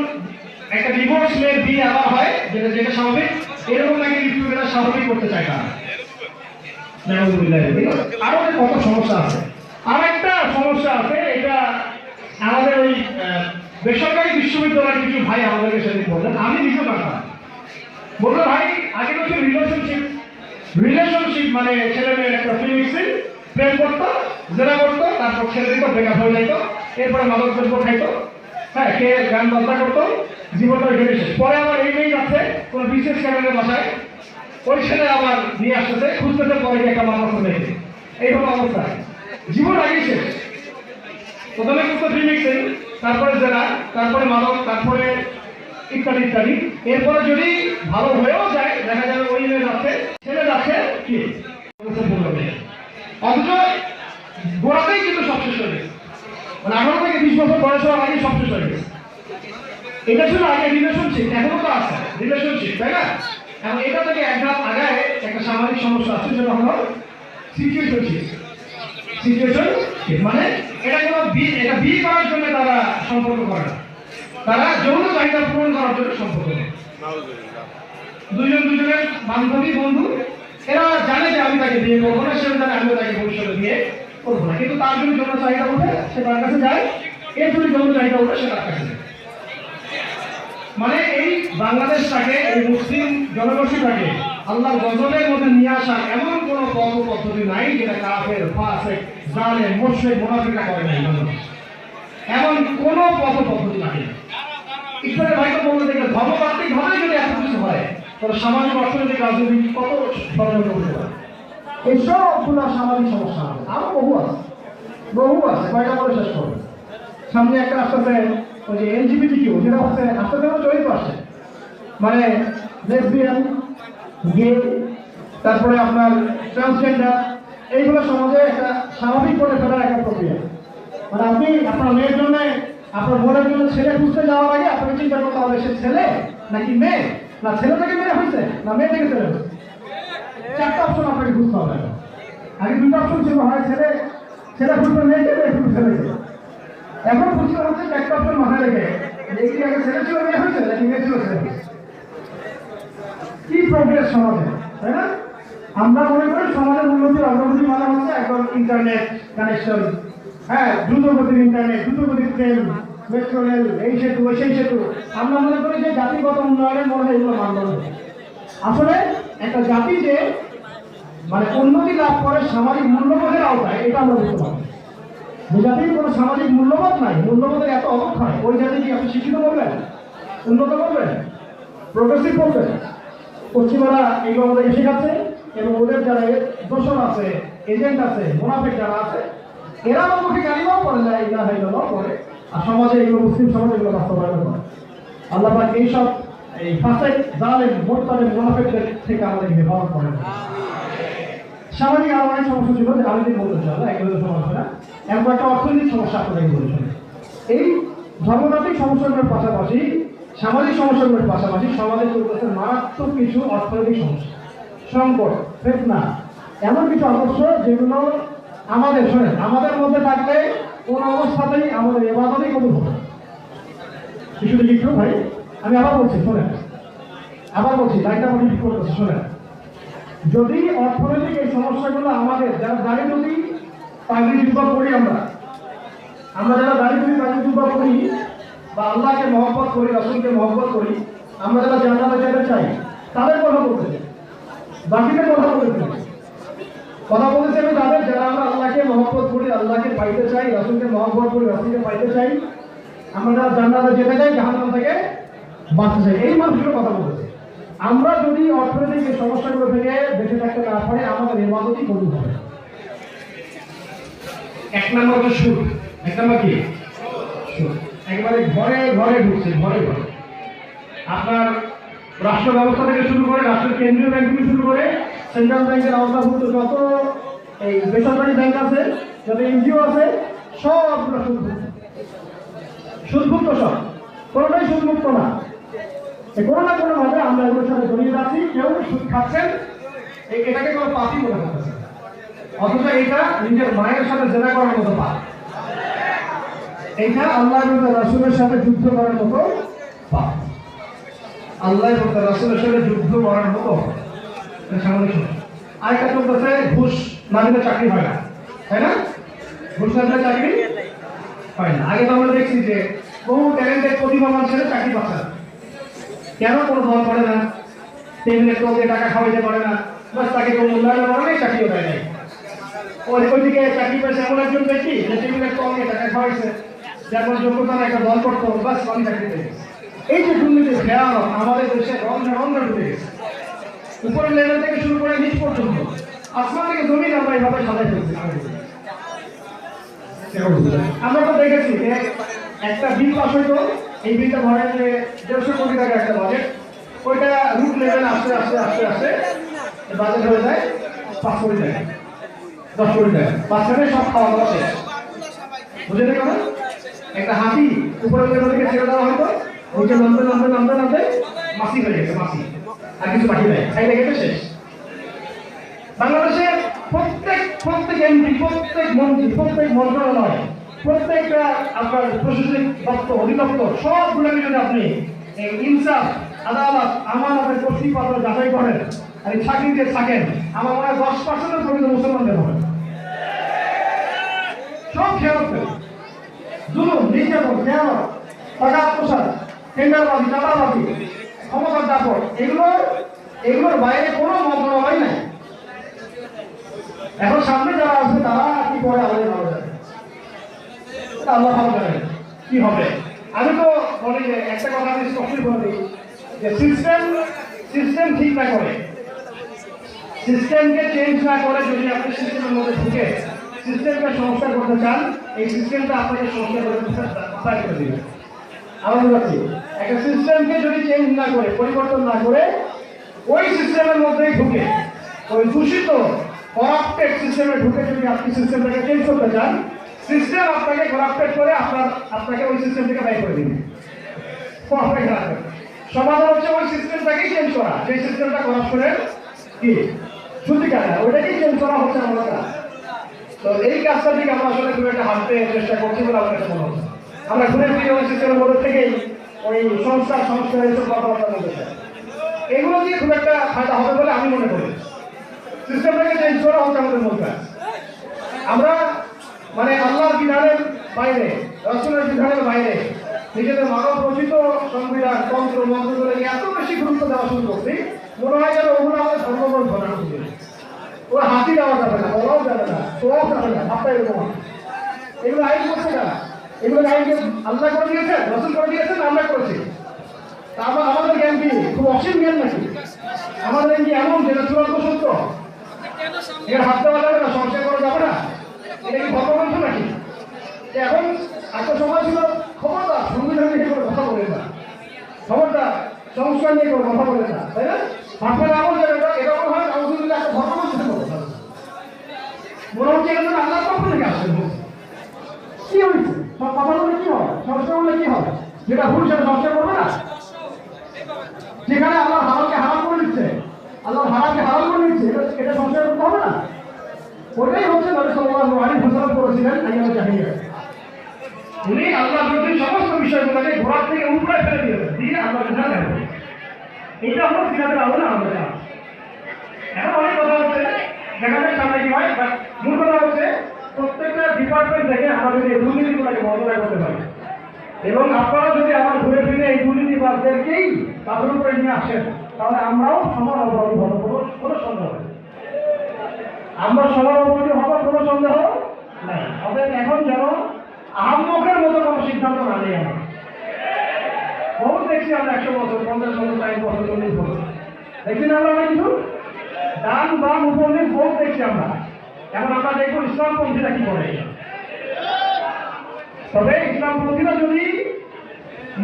একটা ডিভোর্স মেয়ের বিয়ে আবার হয়, যেটা স্বাভাবিক, এরকম নাকি লিপ্ট টুগেদার স্বাভাবিক করতে চায় না। আরো কত সমস্যা আছে। আর একটা সমস্যা আছে, এটা আমাদের ওই বেসরকারি বিশ্ববিদ্যালয়ের কিছু ভাই আমাদেরকে সেদিন বললেন, আমি কিছু টাকা বললো ভাই আগে তো রিলেশনশিপ মানে ছেলে মেয়ের একটা প্রেম করতো, জেরা করতো, তারপর ছেলে দিত, ব্রেকআপ হয়ে যাইতো, এরপরে মাদক দ্রব্য খাইতো, হ্যাঁ খেয়ে গান বাজনা করতো, জীবনটা ঘেটে শেষ। পরে আবার এই মেয়ে যাচ্ছে কোনো বিশেষ কারণে বাসায়, ওই ছেলে আবার নিয়ে আসতেছে, খুঁজতেছে, পরে একটা মামলা করে এইভাবে অবস্থা, জীবন আগেই শেষ। প্রথমে কিন্তু ফ্রি মিক্সিং, তারপরে জেরা, তারপরে মাদক, তারপরে ইত্যাদি ইত্যাদি। এরপরে যদি ভালো হয়েও যায়, দেখা যাবে ওই মেয়ে যাচ্ছে, ছেলে যাচ্ছে কি অথচ গোড়াতেই কিন্তু সব শেষ হয়ে গেছে। মানে 18 থেকে 20 বছর বয়স হওয়ার আগে সব শেষ হয়ে গেছে। এটা ছিল আগে রিলেশনশিপ, এখনো তো আছে রিলেশনশিপ, তাই না? এখন এটা থেকে এক ধাপ আগায় একটা সামাজিক সমস্যা আছে, সেটা হলো সিচুয়েশনশিপ। সিচুয়েশনশিপ মানে এটা কোনো এটা বিয়ে করার জন্য তারা সম্পর্ক করে না, তারা যৌন চাহিদা পূরণ করার জন্য সম্পর্ক করে। দুজন দুজনের বান্ধবী বন্ধু, এরা জানে যে আমি তাকে বিয়ে করবো না, সে জানে আমিও তাকে ভবিষ্যতে বিয়ে করবো না, কিন্তু তার জন্য যৌন চাহিদা উঠে সে তার কাছে যায়, এর জন্য যৌন চাহিদা উঠে সে তার কাছে যায়। মানে এই বাংলাদেশটাকে, এই মুসলিম জনগোষ্ঠীটাকে আল্লাহর গজবের মধ্যে নিয়ে আসার এমন কোন পথ পদ্ধতি নাই যেটা কাফের, ফাসিক, জালেম, মুশরিক, মুনাফিকরা করে নাই। এমন কোন পথ পদ্ধতি নাই। ইসলামের ভাইকে বলতে দেখলে ধর্মতাত্ত্বিক ভাবে যদি এত কিছু হয়, তাহলে সামাজিক, অর্থনৈতিক, রাজনৈতিক কত ষড়যন্ত্র করতে পারে। এই সবগুলো সামাজিক সমস্যা আছে, আরো বহু আছে, কয়টা বলে শেষ করবে। সামনে একটা আসতেছে ওই যে এলজিবিটিকিউ, যেটা হচ্ছে আস্তে আস্তে চরিত্র আসছে, মানে লেসবিয়ান, গে, তারপরে আপনার ট্রান্সজেন্ডার, এইগুলো সমাজে একটা স্বাভাবিক করে ফেলার একটা প্রক্রিয়া। মানে আপনি আপনার মেয়ের জন্য, আপনার বোনের জন্য ছেলে খুঁজতে যাওয়ার আগে আপনাকে চিন্তা করতে হবে সে ছেলে নাকি মেয়ে, না ছেলে থেকে মেয়ে হয়েছে না মেয়ে থেকে ছেলে হয়েছে। 4টা অপশন আপনাকে খুঁজতে হবে। আগে 2টা অপশন ছিল, হয় ছেলে খুঁজবে মেয়েকে, মেয়ে খুঁজবে ছেলেকে। এখন খুঁজতে হচ্ছে 1টা অপশন মাথায় রেখে, এই কি আগে ছেলে ছিল মেয়ে হয়েছে নাকি মেয়ে ছিল ছেলে হয়েছে। কি প্রোগ্রেস সমাজে, তাই না? আমরা মনে করি সমাজের উন্নতির অগ্রগতি মানে হচ্ছে একদম ইন্টারনেট কানেকশন, হ্যাঁ, দ্রুতগতির ইন্টারনেট, দ্রুতগতির ট্রেন, মেট্রো রেল, এই সেতু সেই সেতু। আমরা মনে করি যে জাতিগত উন্নয়নের মনে হয় এগুলো মানদণ্ড। আসলে একটা জাতি যে মানে উন্নতি লাভ করে সামাজিক মূল্যবোধের আওতায়, এটা আমরা বুঝতে পারি। যে জাতির কোনো সামাজিক মূল্যবোধ নাই, মূল্যবোধের এত অবক্ষয়, ওই জাতি কি আপনি শিক্ষিত করবেন, উন্নত করবেন, প্রগ্রেসিভ করবেন? পশ্চিমারা এইগুলো আমাদেরকে শেখাচ্ছে, এবং ওদের যারা দোষর আছে, এজেন্ট আছে, মুনাফিক যারা আছে, এরা মুখে কালিমাও পড়ে যায়, ইলাহা ইল্লাল্লাহ পড়ে, আর সমাজে এগুলো, মুসলিম সমাজে এগুলো বাস্তবায়ন করে। আল্লাহ পাক এইসব এই ফাসিক, জালেম, মুরতাদ, মুনাফিকদের থেকে আমাদেরকে হেফাজত করেন। সামাজিক আরো অনেক সমস্যা ছিল যে আমি বলতে চাই, এগুলো তো সমস্যা না, এমন একটা অর্থনৈতিক সমস্যা আপনাদেরকে বলেছেন। এই ধর্মতাত্ত্বিক সমস্যাগুলোর পাশাপাশি, সামাজিক সমস্যাগুলোর পাশাপাশি সমাজে চলতেছে মারাত্মক কিছু অর্থনৈতিক সমস্যা, সংকট, ফেতনা, এমন কিছু আদর্শ যেগুলো আমাদের, শোনেন, আমাদের মধ্যে থাকলে কোন অবস্থাতেই আমাদের ইবাদতই কবুল হবে। কিছুটা লিখলো ভাই, আমি আবার বলছি, শোনেন, লাইনটা আমি ঠিক করতেছি, শোনেন। যদি অর্থনৈতিক এই সমস্যাগুলো আমাদের, যারা দাঁড়ি যদি পাগড়ি জুব্বা করি, আমরা যারা দাঁড়ি যদি পাগড়ি জুব্বা করি, বা আল্লাহকে মহব্বত করি, রাসূলকে মহব্বত করি, আমরা যারা জান্নাতে যেতে চাই, তাদের কথা বলতেছি, বাকিদের কথা বলতেছি। কথা বলতেছি আমি তাদের, যারা আমরা আল্লাহকে মহব্বত করি, আল্লাহকে পাইতে চাই, রাসূলকে মহব্বত করি, রাসূলকে পাইতে চাই, আমরা যারা জান্নাতে যেতে চাই, জাহান্নাম থেকে বাঁচতে চাই, এই মানুষগুলো কথা বলতেছি। আমরা যদি অর্থনৈতিক এই সমস্যাগুলো থেকে বেঁচে থাকতে না পারি, আমাদের ইবাদতই কবুল হবে। 1 নম্বর হচ্ছে সুদ। 1 নম্বর কি? সুদ। একেবারে ঘরে ঘরে ঢুকছে, ঘরে ঘরে। আপনার রাষ্ট্র ব্যবস্থা থেকে শুরু করে, রাষ্ট্রের কেন্দ্রীয় ব্যাংক থেকে শুরু করে, সেন্ট্রাল ব্যাংকের আওতাভুক্ত যত এই বেসরকারি ব্যাংক আছে, যত এনজিও আছে, সবগুলো সুদমুক্ত, সব, কোনোটাই সুদমুক্ত না। কোনো না কোনো ভাবে আমরা এগুলোর সাথে জড়িয়ে যাচ্ছি। কেউ সুদ খাচ্ছেন, এটাকে কোনো পাপই মনে করতেছে, অথচ এটা নিজের মায়ের সাথে জেনা করার মতো পাপ, এটা আল্লাহ এবং রাসূলের সাথে যুদ্ধ করার মতো পাপ, আল্লাহ এবং রাসূলের সাথে যুদ্ধ করার মতো। আরেকটা চলতেছে, ঘুষ না দিলে চাকরি হয় না, তাই না? ঘুষ না দিলে চাকরি হয় না। আগে তো আমরা দেখছি যে বহু ট্যালেন্টেড প্রতিভাবান ছেলে চাকরি পাচ্ছে না। কেন? কোনো দল করে না, টেবিলে টোকে টাকা খাওয়াইতে পারে না, বাস তাকে কোনো মূল্যায়ন করে নাই, চাকরিও দেয় নাই। ওইদিকে চাকরি পেয়েছে এমন একজন ব্যক্তি যে টেবিলের টোকে টাকা খাওয়াইছে, যার কোনো যোগ্যতা না, একটা দল করতো, বাস আমি চাকরি পেয়ে গেছি। এই যে দুর্নীতির খেয়াল আমাদের দেশে রন্ধে রন্ধে ঢুকে গেছে, উপরের লেভেল থেকে শুরু করে নিচ পর্যন্ত, আসমান থেকে জমিন আমরা এইভাবে সাজাই ফেলছি। আমরা তো দেখেছি যে একটা বিল পাস হইতো, এই বিলটা ধরেন যে 150 কোটি টাকা একটা বাজেট, ওইটা রুট লেভেল আস্তে আস্তে আস্তে আস্তে বাজেট হয়ে যায় 5 কোটি টাকা, 10 কোটি টাকা, বাচ্চাদের সব খাওয়া দাওয়া শেষ। বুঝে দেখো না, একটা হাতি উপরে থেকে ছেড়ে দেওয়া হয়তো, ওইটা নামতে নামতে নামতে নামতে মাসি হয়ে গেছে, মাসি আর কিছু বাকি নাই, খাইলে গেছে শেষ। বাংলাদেশের প্রত্যেক এমপি, প্রত্যেক মন্ত্রী, প্রত্যেক মন্ত্রণালয়, প্রত্যেকটা আপনার প্রশাসনিক দপ্তর, অধিদপ্তর সবগুলো যদি আপনি ইনসাফ, আদালত, আমানতের কর্তৃপক্ষ যাচাই করেন আর এই চাকরিতে থাকেন, আমার মনে হয় 10% পরিমিত মুসলমানদের হবে। সব খেয়ালত জুলুম, নির্যাতন, খেয়ালত, টাকা প্রসাদ, টেন্ডারবাজি, চাঁদাবাজি, ক্ষমতার দাপট, এগুলোর বাইরে কোনো মন্ত্রণালয় নাই। এখন সামনে যারা আছে তারা কি করে আমাদের ভালো জানে, আল্লাহ ভালো জানে কি হবে। আমি তো বলি যে একটা কথা আমি স্পষ্ট করে দিই যে সিস্টেম ঠিক না করে, সিস্টেমকে চেঞ্জ না করে যদি আপনি সিস্টেমের মধ্যে ঢুকে সিস্টেমকে সংস্কার করতে চান, এই সিস্টেমটা আপনাকে সংস্কার করে দিবে। আমাদের কাছে একটা সিস্টেমকে যদি চেঞ্জ না করে, পরিবর্তন না করে ওই সিস্টেমের মধ্যেই ঢুকে, ওই দূষিত করাপ্টেড সিস্টেমে ঢুকে যদি আপনি সিস্টেমটাকে চেঞ্জ করতে চান, সিস্টেম আপনাকে করাপ্টেড করে আপনাকে ওই সিস্টেম থেকে বাইর করে দিবে। সমাধান হচ্ছে ওই সিস্টেমটাকেই চেঞ্জ করা, যে সিস্টেমটা করাপ্শনের কি সুতি কাটা, ওইটাকেই চেঞ্জ করা হচ্ছে আমাদের কাজ। তো এই কাজটা থেকে আমরা আসলে খুব একটা হাঁটতে চেষ্টা করছি বলে আমার কাছে মনে হচ্ছে। আমরা ঘুরে ফিরে ওই সিস্টেমের মধ্যে থেকেই ওই সংস্কার এইসব কথাবার্তা বলতে চাই, এগুলো দিয়ে খুব একটা ফায়দা হবে বলে আমি মনে করি। সিস্টেমটাকে চেঞ্জ করা হচ্ছে আমাদের মূল কাজ। আমরা মানে আল্লাহর বিধানের বাইরে, রাসূলের বিধানের বাইরে নিজেদের মানব রচিত সংবিধান, তন্ত্র, মন্ত্রগুলো এত বেশি গুরুত্ব দেওয়া শুরু করছি, মনে হয় যেন ওগুলো আমাদের ধর্মগ্রন্থ ঘটানো শুরু। ওরা হাতি দেওয়া যাবে না, বলাও যাবে না, ছোঁয়াও যাবে না, আপনার এরকম এগুলো আইন করছে না। এগুলো আইনকে আল্লাহ করে দিয়েছেন, রাসূল করে দিয়েছেন, আমরা করেছি। তা আমাদের জ্ঞান কি খুব অসীম জ্ঞান নাকি? আমাদের কি এমন যেটা চূড়ান্ত সত্য? এর হাত দেওয়া যাবে না, সংশয় করা যাবে না, এটা কি ধর্মগ্রন্থ নাকি? এখন একটা সময় ছিল খবরদার সংবিধান নিয়ে কোনো কথা বলে না, খবরদার সংস্কার নিয়ে কোনো কথা বলে না, তাই না? ভাববেন এমন যে এটা মনে হয় আমাদের একটা ধর্মগ্রন্থ মনে হচ্ছে এটা আল্লাহর পক্ষ থেকে আসছে। কি হয়েছে? সব কথা বলে কি হবে? সংস্কার বলে কি হবে? যেটা ভুল সেটা সংস্কার করবে না। যেখানে আল্লাহ হারামকে হারাম করে দিচ্ছে, আল্লাহ হারামকে হারাম করে দিচ্ছে, এটা সংস্কার করতে হবে না। ওটাই হচ্ছে নবী সাল্লাল্লাহু আলাইহি ওয়াসাল্লাম করেছিলেন আইয়ামে জাহিলিয়া। উনি আল্লাহ বিরোধী সমস্ত বিষয়গুলোকে ঘোড়ার থেকে উপরে ফেলে দিয়েছেন, দিয়ে আল্লাহ বিধান দেন। এটা হলো সিরাতের আলো না আমাদের কাজ। এখন অনেক কথা হচ্ছে, দেখা যায় সামনে কি হয়, মূল কথা হচ্ছে প্রত্যেকটা ডিপার্টমেন্ট থেকে আমরা যদি এই দুর্নীতিগুলোকে বন্ধ করতে পারি, এবং আপনারা যদি আমার ঘুরে ফিরে এই দুর্নীতিবাজদেরকেই তাদের উপরে নিয়ে আসেন, তাহলে আমরাও সমান অপরাধী হব, কোনো সন্দেহ নেই। আমরা সমান অপরাধী হবার কোনো সন্দেহ নাই। অতএব এখন যেন আহম্মকের মতো কোনো সিদ্ধান্ত না নেই। আমরা বহু দেখছি, আমরা 100 বছর, 50 বছর, 60 বছর, 40 বছর দেখছি না, আমরা অনেক কিছু ডান বাম উপনিষ বহু দেখছি আমরা। এখন আমরা দেখবো ইসলামপন্থীরা কি করে। তবে ইসলামপন্থীরা যদি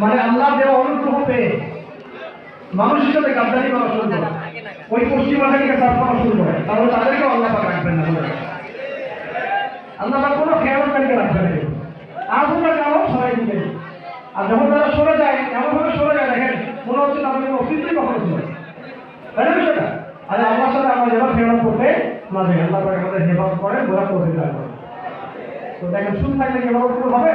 মানে আল্লাহ দেওয়া অনুগ্রহ পেয়ে মানুষের সাথে গাদ্দারি করা শুরু করে, ওই পশ্চিমাদেরকে সাফ করা শুরু করে, তাহলে তাদেরকেও আল্লাহ পাক রাখবেন না। আল্লাহ পাক কোনো খেয়ালকারীকে রাখবেন না। আপনারা যাও সবাই দিকে, আর যখন তারা সরে যায়, এমনভাবে সরে যায় দেখেন মনে হচ্ছে তাদের অস্তিত্বই কখনো ছিল, তাই না বিষয়টা? আর আমার সাথে আমরা যেন ফেরত করতে না যাই, আল্লাহ পাক আমাদের হেফাজত করেন, বোঝা করতে। তো দেখেন শুধু থাকলে কি এবার হবে?